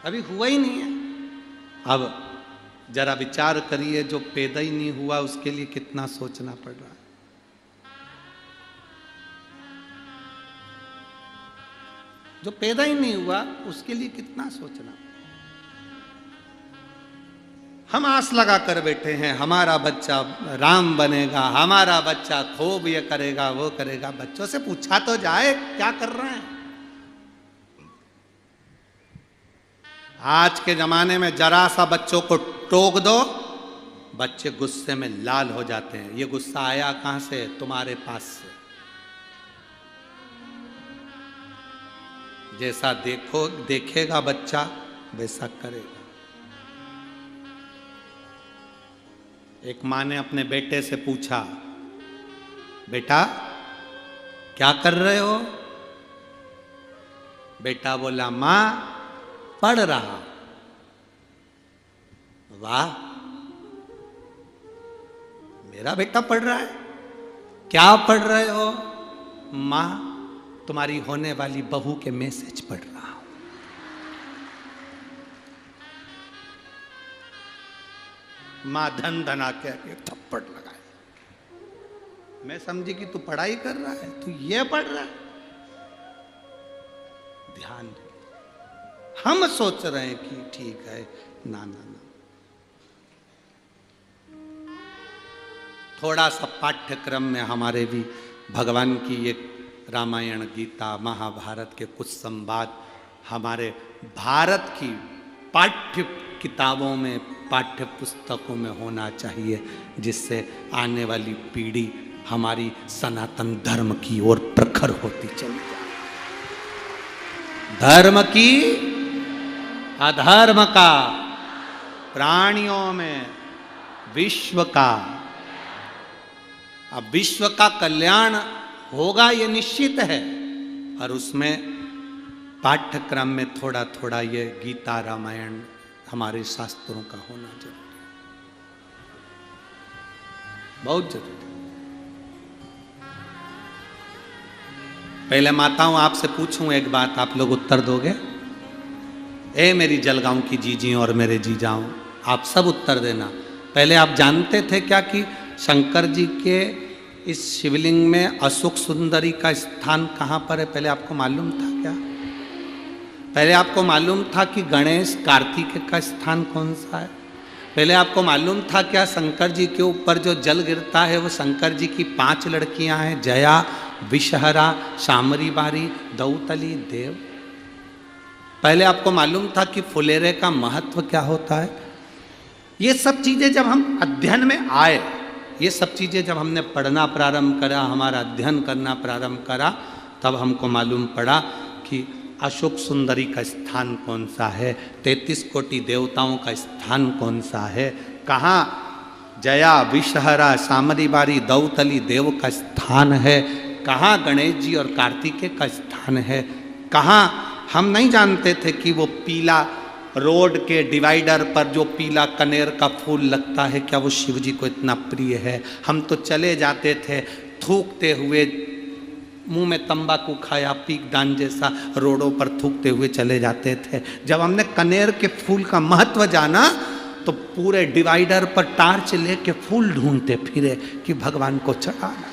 अभी हुआ ही नहीं है। अब जरा विचार करिए, जो पैदा ही नहीं हुआ उसके लिए कितना सोचना पड़ रहा है। जो पैदा ही नहीं हुआ उसके लिए कितना सोचना। हम आस लगा कर बैठे हैं हमारा बच्चा राम बनेगा, हमारा बच्चा खूब ये करेगा वो करेगा। बच्चों से पूछा तो जाए क्या कर रहे हैं। आज के जमाने में जरा सा बच्चों को टोक दो, बच्चे गुस्से में लाल हो जाते हैं। ये गुस्सा आया कहां से? तुम्हारे पास से। जैसा देखेगा बच्चा वैसा करेगा। एक मां ने अपने बेटे से पूछा बेटा क्या कर रहे हो? बेटा बोला मां पढ़ रहा। वाह, मेरा बेटा पढ़ रहा है। क्या पढ़ रहे हो? मां तुम्हारी होने वाली बहू के मैसेज पढ़ रहा हूं। मां धन धना के थप्पड़ लगाए। मैं समझी कि तू पढ़ाई कर रहा है, तू ये पढ़ रहा है। ध्यान दे, हम सोच रहे हैं कि ठीक है। ना ना ना, थोड़ा सा पाठ्यक्रम में हमारे भी भगवान की ये रामायण गीता महाभारत के कुछ संवाद हमारे भारत की पाठ्य किताबों में, पाठ्य पुस्तकों में होना चाहिए, जिससे आने वाली पीढ़ी हमारी सनातन धर्म की ओर प्रखर होती चली जाए। धर्म की अधर्म का, प्राणियों में विश्व का। अब विश्व का कल्याण होगा ये निश्चित है, और उसमें पाठ्यक्रम में थोड़ा थोड़ा ये गीता रामायण हमारे शास्त्रों का होना जरूरी है, बहुत जरूरी। पहले माताओं आपसे पूछूं एक बात, आप लोग उत्तर दोगे? ए मेरी जलगांव की जीजी और मेरे जीजाओं, आप सब उत्तर देना। पहले आप जानते थे क्या कि शंकर जी के इस शिवलिंग में अशोक सुंदरी का स्थान कहाँ पर है? पहले आपको मालूम था क्या? पहले आपको मालूम था कि गणेश कार्तिकेय का स्थान कौन सा है? पहले आपको मालूम था क्या शंकर जी के ऊपर जो जल गिरता है वो शंकर जी की 5 लड़कियां हैं, जया, विषहरा, शामरी बारी, दौतली, देव? पहले आपको मालूम था कि फुलेरे का महत्व क्या होता है? ये सब चीजें जब हम अध्ययन में आए, ये सब चीजें जब हमने पढ़ना प्रारंभ करा, हमारा अध्ययन करना प्रारंभ करा, तब हमको मालूम पड़ा कि अशोक सुंदरी का स्थान कौन सा है, 33 कोटि देवताओं का स्थान कौन सा है, कहाँ जया विषहरा सामरी बारी दौतली देव का स्थान है, कहाँ गणेश जी और कार्तिकेय का स्थान है, कहाँ हम नहीं जानते थे कि वो पीला रोड के डिवाइडर पर जो पीला कनेर का फूल लगता है क्या वो शिव जी को इतना प्रिय है। हम तो चले जाते थे थूकते हुए, मुंह में तंबाकू खाया पीक दान जैसा रोडों पर थूकते हुए चले जाते थे। जब हमने कनेर के फूल का महत्व जाना तो पूरे डिवाइडर पर टार्च लेके फूल ढूंढते फिरे कि भगवान को चढ़ाना।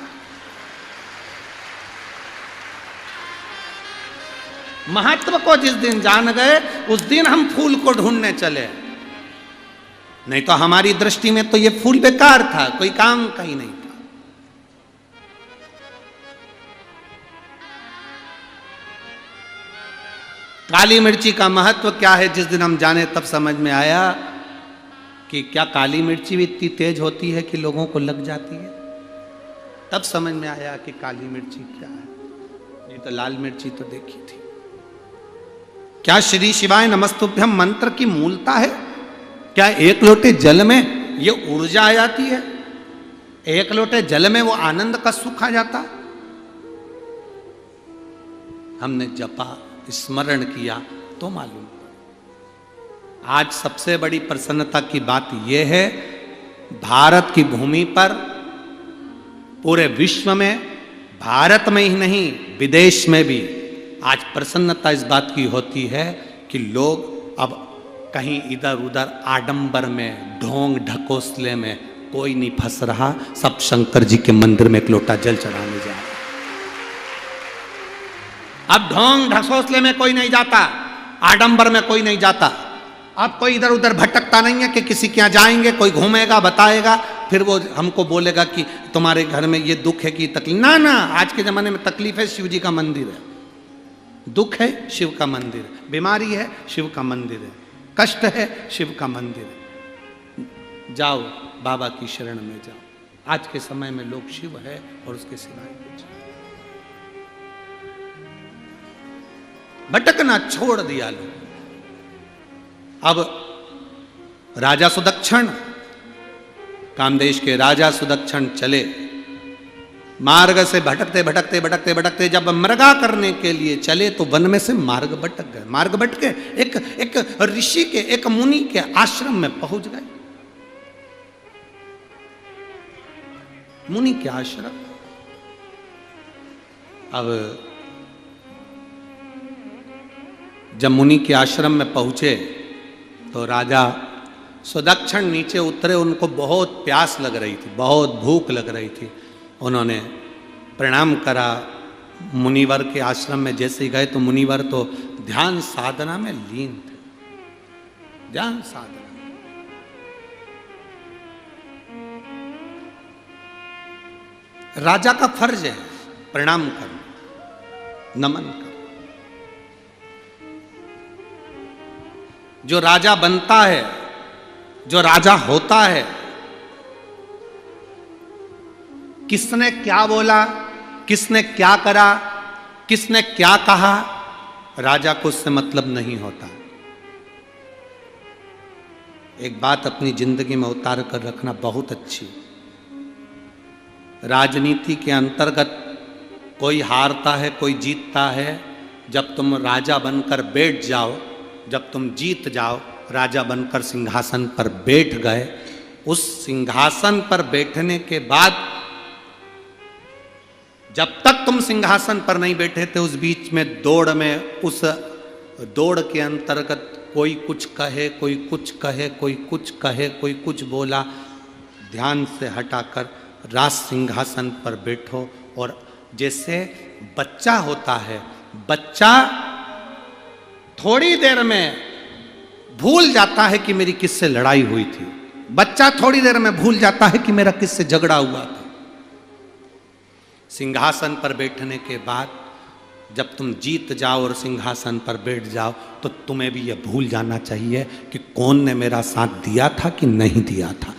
महत्व को जिस दिन जान गए उस दिन हम फूल को ढूंढने चले, नहीं तो हमारी दृष्टि में तो ये फूल बेकार था, कोई काम का ही नहीं था। काली मिर्ची का महत्व क्या है, जिस दिन हम जाने तब समझ में आया कि क्या काली मिर्ची भी इतनी तेज होती है कि लोगों को लग जाती है। तब समझ में आया कि काली मिर्ची क्या है। ये तो लाल मिर्ची तो देखी थी। क्या श्री शिवाय नमस्तुभ्यम मंत्र की मूलता है? क्या एक लोटे जल में ये ऊर्जा आ जाती है? एक लोटे जल में वो आनंद का सुख आ जाता? हमने जपा, स्मरण किया तो मालूम। आज सबसे बड़ी प्रसन्नता की बात यह है, भारत की भूमि पर पूरे विश्व में, भारत में ही नहीं विदेश में भी आज प्रसन्नता इस बात की होती है कि लोग अब कहीं इधर उधर आडंबर में, ढोंग ढकोसले में कोई नहीं फंस रहा, सब शंकर जी के मंदिर में एक लोटा जल चढ़ाने जा रहे। अब ढोंग ढकोसले में कोई नहीं जाता, आडंबर में कोई नहीं जाता। अब कोई इधर उधर भटकता नहीं है कि किसी के यहाँ जाएंगे, कोई घूमेगा बताएगा, फिर वो हमको बोलेगा कि तुम्हारे घर में ये दुख है कि तकलीफ। ना ना, आज के जमाने में तकलीफ है, शिव जी का मंदिर है। दुख है, शिव का मंदिर है। बीमारी है, शिव का मंदिर है। कष्ट है, शिव का मंदिर है। जाओ बाबा की शरण में जाओ। आज के समय में लोग शिव है और उसके सिवाय कुछ भटकना छोड़ दिया लोग। अब राजा सुदक्षण, कामदेश के राजा सुदक्षण चले मार्ग से भटकते भटकते भटकते भटकते जब मृगा करने के लिए चले तो वन में से मार्ग भटक गए। मार्ग भटके एक ऋषि के, एक मुनि के आश्रम में पहुंच गए। मुनि के आश्रम। अब जब मुनि के आश्रम में पहुंचे तो राजा सुदक्षण नीचे उतरे। उनको बहुत प्यास लग रही थी, बहुत भूख लग रही थी। उन्होंने प्रणाम करा। मुनिवर के आश्रम में जैसे ही गए तो मुनिवर तो ध्यान साधना में लीन थे। ध्यान साधना। राजा का फर्ज है प्रणाम करना, नमन करना। जो राजा बनता है, जो राजा होता है, किसने क्या बोला, किसने क्या करा, किसने क्या कहा, राजा को उससे मतलब नहीं होता। एक बात अपनी जिंदगी में उतार कर रखना बहुत अच्छी। राजनीति के अंतर्गत कोई हारता है, कोई जीतता है। जब तुम राजा बनकर बैठ जाओ, जब तुम जीत जाओ, राजा बनकर सिंहासन पर बैठ गए, उस सिंहासन पर बैठने के बाद जब तक तुम सिंहासन पर नहीं बैठे थे उस बीच में दौड़ में, उस दौड़ के अंतर्गत कोई कुछ कहे, कोई कुछ कहे, कोई कुछ कहे, कोई कुछ बोला, ध्यान से हटाकर राज सिंहासन पर बैठो। और जैसे बच्चा होता है, बच्चा थोड़ी देर में भूल जाता है कि मेरी किससे लड़ाई हुई थी। बच्चा थोड़ी देर में भूल जाता है कि मेरा किससे झगड़ा हुआ था। सिंहासन पर बैठने के बाद जब तुम जीत जाओ और सिंहासन पर बैठ जाओ तो तुम्हें भी यह भूल जाना चाहिए कि कौन ने मेरा साथ दिया था कि नहीं दिया था।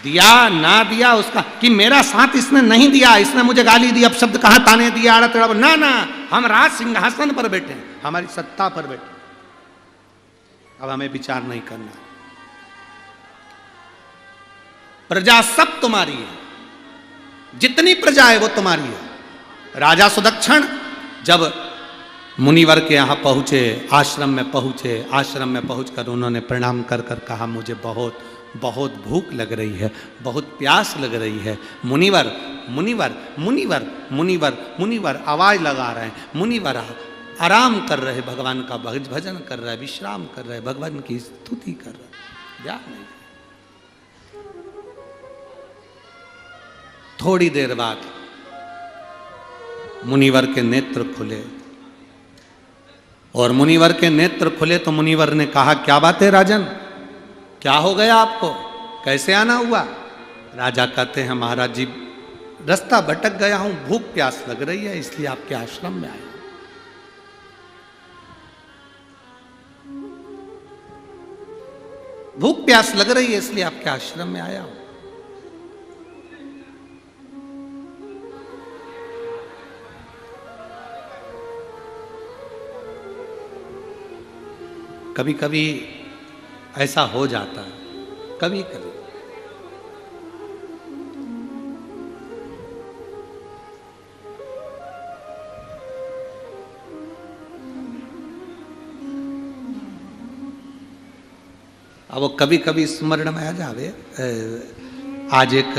दिया ना दिया उसका, कि मेरा साथ इसने नहीं दिया, इसने मुझे गाली दी, अब शब्द कहा, ताने दिया, आड़ा तेड़ा, ना ना, हम राज सिंहासन पर बैठे हैं, हमारी सत्ता पर बैठे, अब हमें विचार नहीं करना। प्रजा सब तुम्हारी है, जितनी प्रजा है वो तुम्हारी है। राजा सुदक्षण जब मुनिवर के यहां पहुंचे, आश्रम में पहुंचे, आश्रम में पहुंचकर उन्होंने प्रणाम कर कर कहा, मुझे बहुत बहुत भूख लग रही है, बहुत प्यास लग रही है। मुनिवर मुनिवर मुनिवर मुनिवर मुनिवर आवाज लगा रहे हैं, मुनिवर आराम कर रहे, भगवान का भजन कर रहे, विश्राम कर रहे, भगवान की स्तुति कर रहे, जा नहीं। थोड़ी देर बाद मुनिवर के नेत्र खुले, और मुनिवर के नेत्र खुले तो मुनिवर ने कहा, क्या बात है राजन, क्या हो गया आपको, कैसे आना हुआ? राजा कहते हैं, महाराज जी रास्ता भटक गया हूं, भूख प्यास लग रही है, इसलिए आपके आश्रम में आया। भूख प्यास लग रही है इसलिए आपके आश्रम में आया हूं। कभी कभी ऐसा हो जाता है, कभी कभी। अब वो कभी कभी स्मरण में आ जावे। आज एक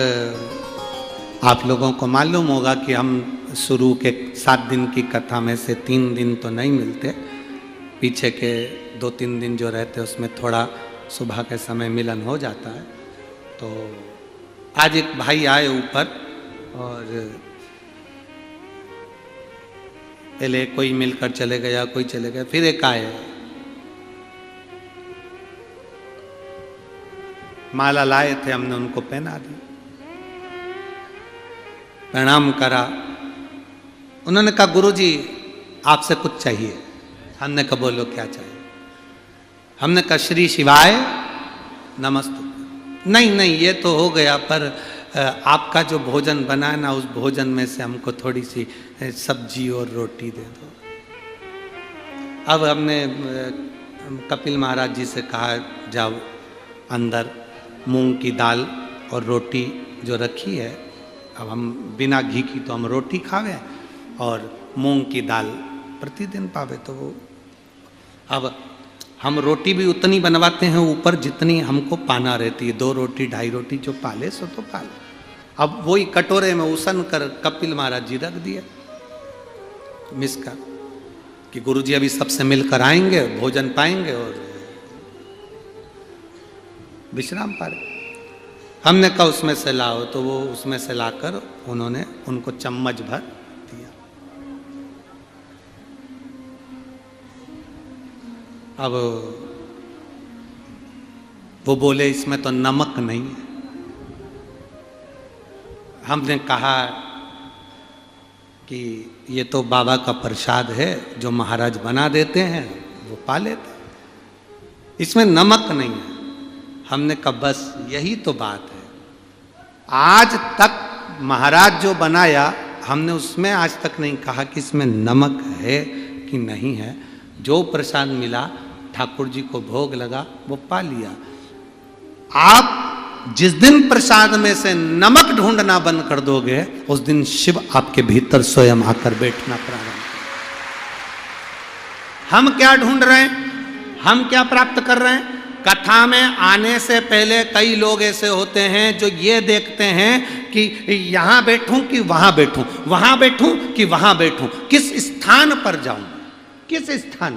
आप लोगों को मालूम होगा कि हम शुरू के 7 दिन की कथा में से 3 दिन तो नहीं मिलते, पीछे के 2-3 दिन जो रहते उसमें थोड़ा सुबह के समय मिलन हो जाता है। तो आज एक भाई आए ऊपर, और पहले कोई मिलकर चले गया, कोई चले गया, फिर एक आए, माला लाए थे, हमने उनको पहना दी, प्रणाम करा। उन्होंने कहा, गुरुजी आपसे कुछ चाहिए। हमने कहा, बोलो क्या चाहिए? हमने कहा, श्री शिवाय नमस्तु। नहीं नहीं, ये तो हो गया, पर आपका जो भोजन बना है ना, उस भोजन में से हमको थोड़ी सी सब्जी और रोटी दे दो। अब हमने कपिल महाराज जी से कहा, जाओ अंदर मूंग की दाल और रोटी जो रखी है, अब हम बिना घी की तो हम रोटी खावे, और मूंग की दाल प्रतिदिन पावे, तो वो अब हम रोटी भी उतनी बनवाते हैं ऊपर जितनी हमको पाना रहती है, 2 रोटी 2.5 रोटी जो पाले सो तो पाले। अब वही कटोरे में उसन कर कपिल महाराज जी रख दिए मिसका, कि गुरुजी अभी सबसे मिलकर आएंगे, भोजन पाएंगे और विश्राम पाए। हमने कहा उसमें से लाओ, तो वो उसमें से लाकर उन्होंने उनको चम्मच भर दिया। अब वो बोले, इसमें तो नमक नहीं है। हमने कहा कि ये तो बाबा का प्रसाद है, जो महाराज बना देते हैं वो पा लेते, इसमें नमक नहीं है। हमने कहा बस यही तो बात है, आज तक महाराज जो बनाया हमने उसमें आज तक नहीं कहा कि इसमें नमक है कि नहीं है। जो प्रसाद मिला, ठाकुर जी को भोग लगा, वो पा लिया। आप जिस दिन प्रसाद में से नमक ढूंढना बंद कर दोगे, उस दिन शिव आपके भीतर स्वयं आकर बैठना प्रारंभ कर। हम क्या ढूंढ रहे हैं, हम क्या प्राप्त कर रहे हैं? कथा में आने से पहले कई लोग ऐसे होते हैं जो ये देखते हैं कि यहां बैठूं कि वहां बैठूं, वहां बैठूं कि वहां बैठूं, किस स्थान पर जाऊं, किस स्थान,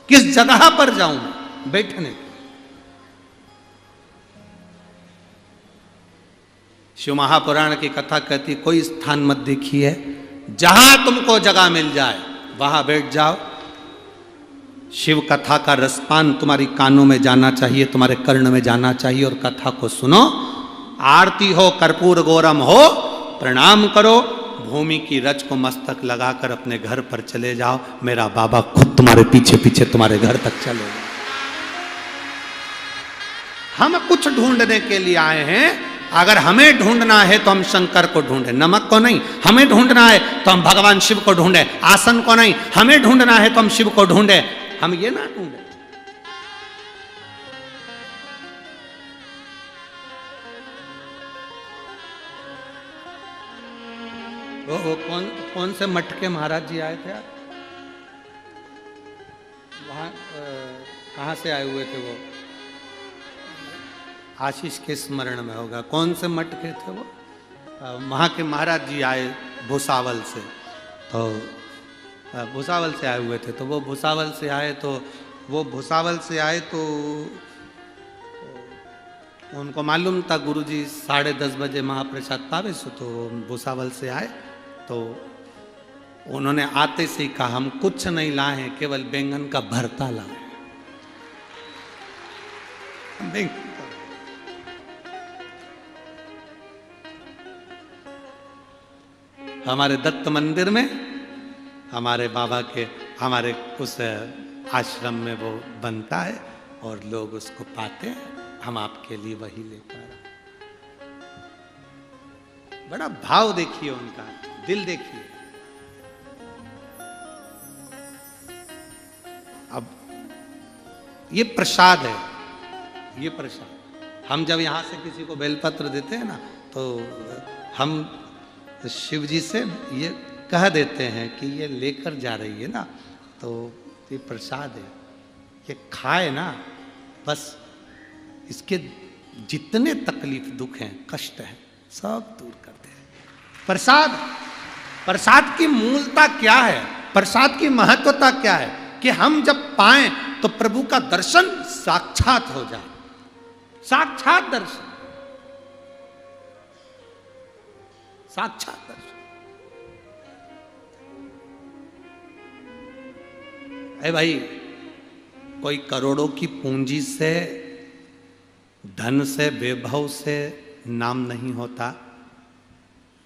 किस जगह पर जाऊं बैठने। शिव महापुराण की कथा कहती, कोई स्थान मत देखिए, जहां तुमको जगह मिल जाए वहां बैठ जाओ। शिव कथा का रसपान तुम्हारी कानों में जाना चाहिए, तुम्हारे कर्ण में जाना चाहिए, और कथा को सुनो। आरती हो, कर्पूर गौरम हो, प्रणाम करो, भूमि की रज को मस्तक लगाकर अपने घर पर चले जाओ। मेरा बाबा खुद तुम्हारे पीछे पीछे तुम्हारे घर तक चलेगा। हम कुछ ढूंढने के लिए आए हैं, अगर हमें ढूंढना है तो हम शंकर को ढूंढे, नमक को नहीं। हमें ढूंढना है तो हम भगवान शिव को ढूंढे, आसन को नहीं। हमें ढूंढना है तो हम शिव को ढूंढे, हम ये ना ढूंढे। वो कौन से मठ के महाराज जी आए थे यार? वहाँ कहाँ से आए हुए थे वो? आशीष के स्मरण में होगा। कौन से मठ के थे वो? वहाँ के महाराज जी आए भुसावल से, तो भुसावल से आए हुए थे। तो वो भुसावल से आए तो उनको मालूम था गुरुजी 10:30 बजे महाप्रसाद पावे सो, तो भुसावल से आए। तो उन्होंने आते से ही कहा हम कुछ नहीं लाए हैं, केवल बैंगन का भरता लाए। हमारे दत्त मंदिर में, हमारे बाबा के, हमारे उस आश्रम में वो बनता है और लोग उसको पाते हैं। हम आपके लिए वही लेकर आए। बड़ा भाव देखिए उनका, दिल देखिए। अब ये प्रसाद है, ये प्रसाद। हम जब यहां से किसी को बेलपत्र देते हैं ना, तो हम शिव जी से ये कह देते हैं कि ये लेकर जा रही है ना, तो ये प्रसाद है, ये खाए ना, बस इसके जितने तकलीफ दुख हैं, कष्ट हैं, सब दूर कर दे। प्रसाद की मूलता क्या है? प्रसाद की महत्वता क्या है? कि हम जब पाएं तो प्रभु का दर्शन साक्षात हो जाए, साक्षात दर्शन, साक्षात दर्शन। अरे भाई, कोई करोड़ों की पूंजी से, धन से, वैभव से नाम नहीं होता।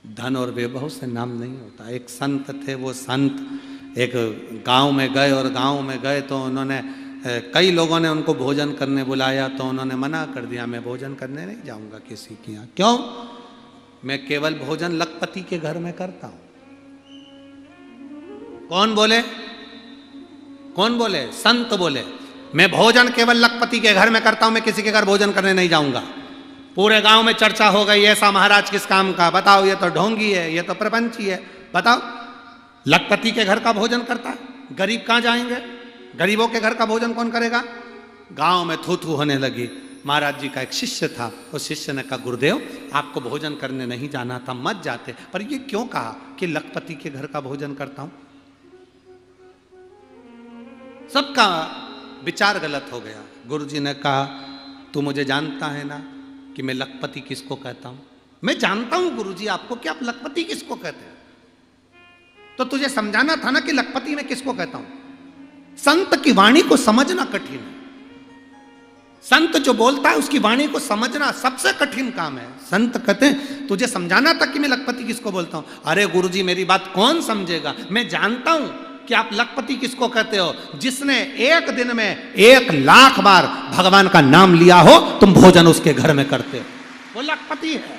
धन और वैभव से नाम नहीं होता। एक संत थे, वो संत एक गांव में गए, और गांव में गए तो उन्होंने, कई लोगों ने उनको भोजन करने बुलाया, तो उन्होंने मना कर दिया, मैं भोजन करने नहीं जाऊंगा किसी के यहाँ। क्यों? मैं केवल भोजन लखपति के घर में करता हूं। कौन बोले? कौन बोले? संत बोले, मैं भोजन केवल लखपति के घर में करता हूं, मैं किसी के घर भोजन करने नहीं जाऊंगा। पूरे गांव में चर्चा हो गई, ऐसा महाराज किस काम का? बताओ, ये तो ढोंगी है, ये तो प्रपंची है। बताओ, लखपति के घर का भोजन करता है, गरीब कहां जाएंगे? गरीबों के घर का भोजन कौन करेगा? गांव में थू थू होने लगी। महाराज जी का एक शिष्य था, उस शिष्य ने कहा, गुरुदेव आपको भोजन करने नहीं जाना था, मत जाते। पर ये क्यों कहा कि लखपति के घर का भोजन करता हूं? सबका विचार गलत हो गया। गुरुजी ने कहा, तू मुझे जानता है ना कि मैं लखपति किसको कहता हूं? मैं जानता हूं गुरुजी आपको कि आप लखपति किसको कहते हैं, तो तुझे समझाना था ना कि लखपति मैं किसको कहता हूं। संत की वाणी को समझना कठिन है। संत जो बोलता है उसकी वाणी को समझना सबसे कठिन काम है। संत कहते हैं तुझे समझाना था कि मैं लखपति किसको बोलता हूं। अरे गुरुजी मेरी बात कौन समझेगा? मैं जानता हूं कि आप लखपति किसको कहते हो। जिसने एक दिन में 1,00,000 बार भगवान का नाम लिया हो, तुम भोजन उसके घर में करते हो, वो लखपति है।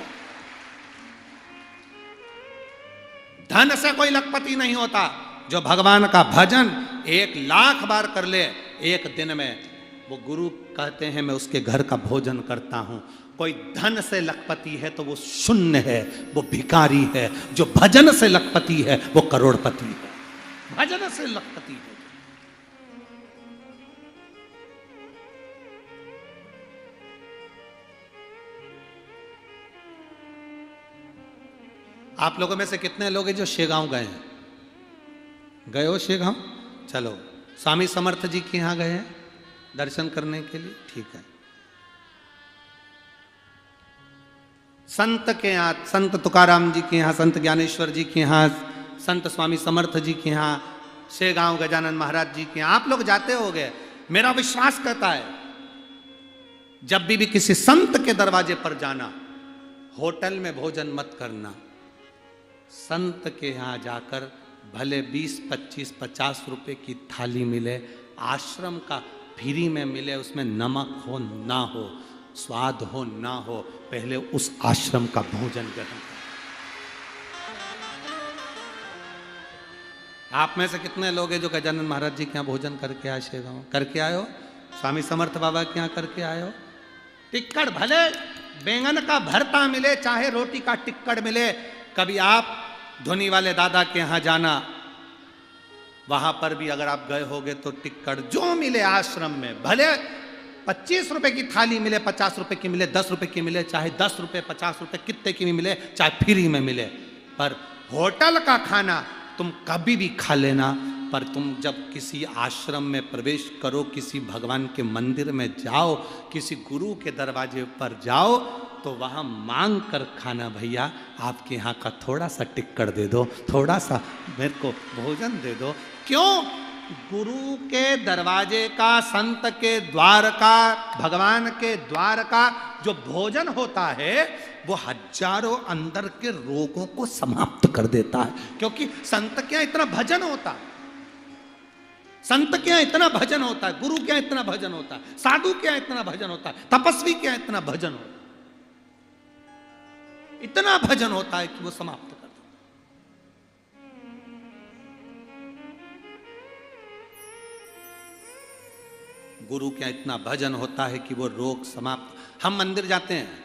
धन से कोई लखपति नहीं होता। जो भगवान का भजन 1,00,000 बार कर ले एक दिन में, वो गुरु कहते हैं मैं उसके घर का भोजन करता हूं। कोई धन से लखपति है तो वो शून्य है, वो भिखारी है। जो भजन से लखपति है वो करोड़पति है। भजन से लखपति है। आप लोगों में से कितने लोग हैं जो शेगांव गए हैं? गए हो शेगांव? चलो, स्वामी समर्थ जी के यहां गए हैं दर्शन करने के लिए? ठीक है। संत के यहाँ, संत तुकाराम जी के यहाँ, संत ज्ञानेश्वर जी के यहाँ, संत स्वामी समर्थ जी के यहाँ, शेगांव गजानन महाराज जी के यहाँ आप लोग जाते होगे। मेरा विश्वास कहता है जब भी किसी संत के दरवाजे पर जाना, होटल में भोजन मत करना। संत के यहाँ जाकर भले 20, 25, 50 रुपए की थाली मिले, आश्रम का फ्री में मिले, उसमें नमक हो ना हो, स्वाद हो ना हो, पहले उस आश्रम का भोजन ग्रहण करो। आप में से कितने लोग हैं जो गजानन महाराज जी के यहाँ भोजन करके आए? शेगांव करके आए हो? स्वामी समर्थ बाबा के यहाँ करके आए हो? टिक्कड़ भले बैंगन का भरता मिले, चाहे रोटी का टिक्कड़ मिले, कभी आप धुनी वाले दादा के यहाँ जाना, वहां पर भी अगर आप गए होगे तो टिक्कड़ जो मिले आश्रम में, भले 25 रुपए की थाली मिले, 50 रुपए की मिले, 10 रुपए की मिले, चाहे 10 रुपए 50 रुपए कितने की भी मिले, चाहे फ्री में मिले, पर होटल का खाना तुम कभी भी खा लेना, पर तुम जब किसी आश्रम में प्रवेश करो, किसी भगवान के मंदिर में जाओ, किसी गुरु के दरवाजे पर जाओ, तो वहां मांग कर खाना, भैया आपके यहाँ का थोड़ा सा टिक्कड़ दे दो, थोड़ा सा मेरे को भोजन दे दो। क्यों? गुरु के दरवाजे का, संत के द्वार का, भगवान के द्वार का जो भोजन होता है वो हजारों अंदर के रोगों को समाप्त कर देता है। क्योंकि संत क्या इतना भजन होता है, संत क्या इतना भजन होता है, गुरु क्या इतना भजन होता है, साधु क्या इतना भजन होता है, तपस्वी क्या इतना भजन होता है, इतना भजन होता है कि वो समाप्त कर देता है। गुरु क्या इतना भजन होता है कि वो रोग समाप्त। हम मंदिर जाते हैं,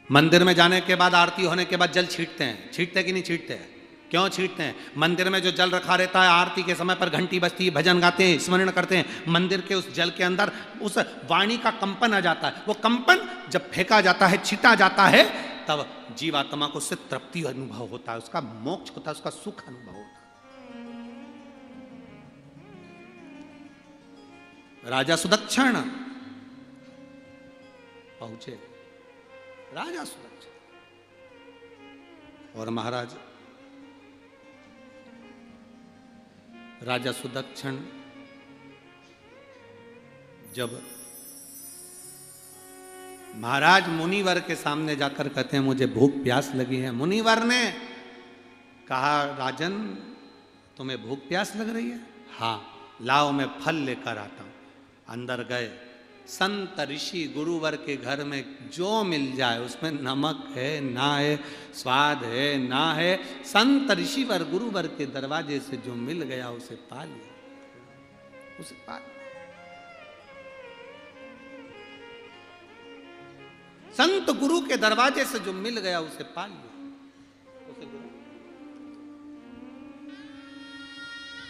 मंदिर में जाने के बाद, आरती होने के बाद जल छींटते हैं, छींटते कि नहीं छींटते हैं? क्यों छींटते हैं? मंदिर में जो जल रखा रहता है, आरती के समय पर घंटी बजती है, भजन गाते हैं, स्मरण करते हैं, मंदिर के उस जल के अंदर उस वाणी का कंपन आ जाता है। वो कंपन जब फेंका जाता है, छीटा जाता है, तब जीवात्मा को उससे तृप्ति अनुभव होता है, उसका मोक्ष होता है, उसका सुख अनुभव होता है। राजा सुदक्षिण पहुंचे, राजा सुदक्षिण और महाराज, राजा सुदक्षिण जब महाराज मुनिवर के सामने जाकर कहते हैं मुझे भूख प्यास लगी है, मुनिवर ने कहा राजन तुम्हें भूख प्यास लग रही है? हाँ लाओ मैं फल लेकर आता हूं। अंदर गए, संत ऋषि गुरुवर के घर में जो मिल जाए, उसमें नमक है ना है, स्वाद है ना है, संत ऋषिवर गुरुवर के दरवाजे से जो मिल गया उसे पा लिया, उसे पा लिया। संत गुरु के दरवाजे से जो मिल गया उसे पा लिया, उसे गुरु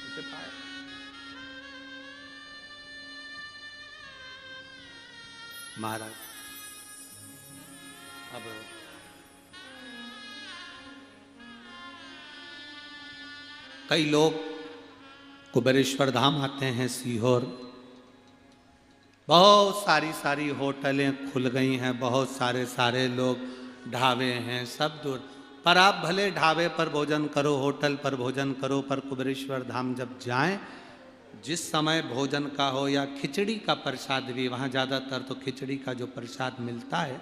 उसे पाया। महाराज अब कई लोग कुबेरेश्वर धाम आते हैं, सीहोर, बहुत सारी होटलें खुल गई हैं, बहुत सारे लोग, ढाबे हैं, सब दूर। पर आप भले ढाबे पर भोजन करो, होटल पर भोजन करो, पर कुबेरेश्वर धाम जब जाएं, जिस समय भोजन का हो या खिचड़ी का प्रसाद भी, वहाँ ज़्यादातर तो खिचड़ी का जो प्रसाद मिलता है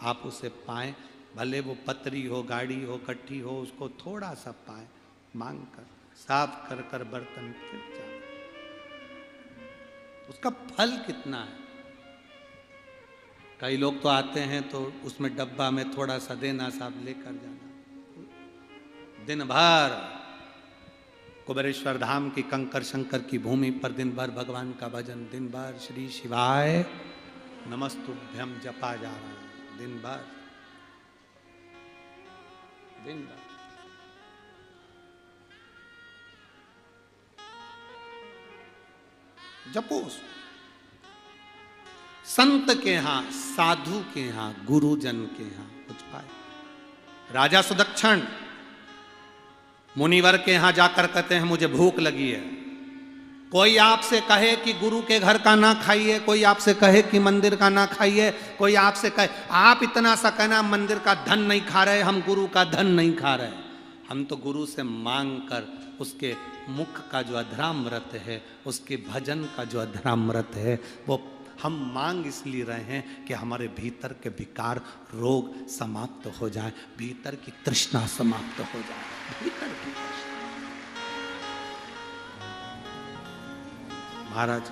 आप उसे पाएं, भले वो पतरी हो, गाढ़ी हो, कट्ठी हो, उसको थोड़ा सा पाएं, मांग कर, साफ कर कर बर्तन फिर जाए। उसका फल कितना है? कई लोग तो आते हैं तो उसमें डब्बा में थोड़ा सा देना, साहब लेकर जाना। दिन भर कुबेरेश्वर धाम की कंकर शंकर की भूमि पर दिन भर भगवान का भजन, दिन भर श्री शिवाय नमस्तुभ्यम जपा जा रहा है, दिन भर दिन भर। जपो संत के यहां, साधु के यहां, गुरुजन के यहां कुछ पाए। राजा सुदक्षिण मुनिवर के यहां जाकर कहते हैं मुझे भूख लगी है। कोई आपसे कहे कि गुरु के घर का ना खाइए, कोई आपसे कहे कि मंदिर का ना खाइए, कोई आपसे कहे, आप इतना सा कहना मंदिर का धन नहीं खा रहे, हम गुरु का धन नहीं खा रहे, हम तो गुरु से मांग कर उसके मुख का जो अधरामृत है, उसके भजन का जो अधरामृत है, वो हम मांग इसलिए रहे हैं कि हमारे भीतर के विकार, रोग समाप्त हो जाए, भीतर की तृष्णा समाप्त हो जाए, भीतर की तृष्णा। महाराज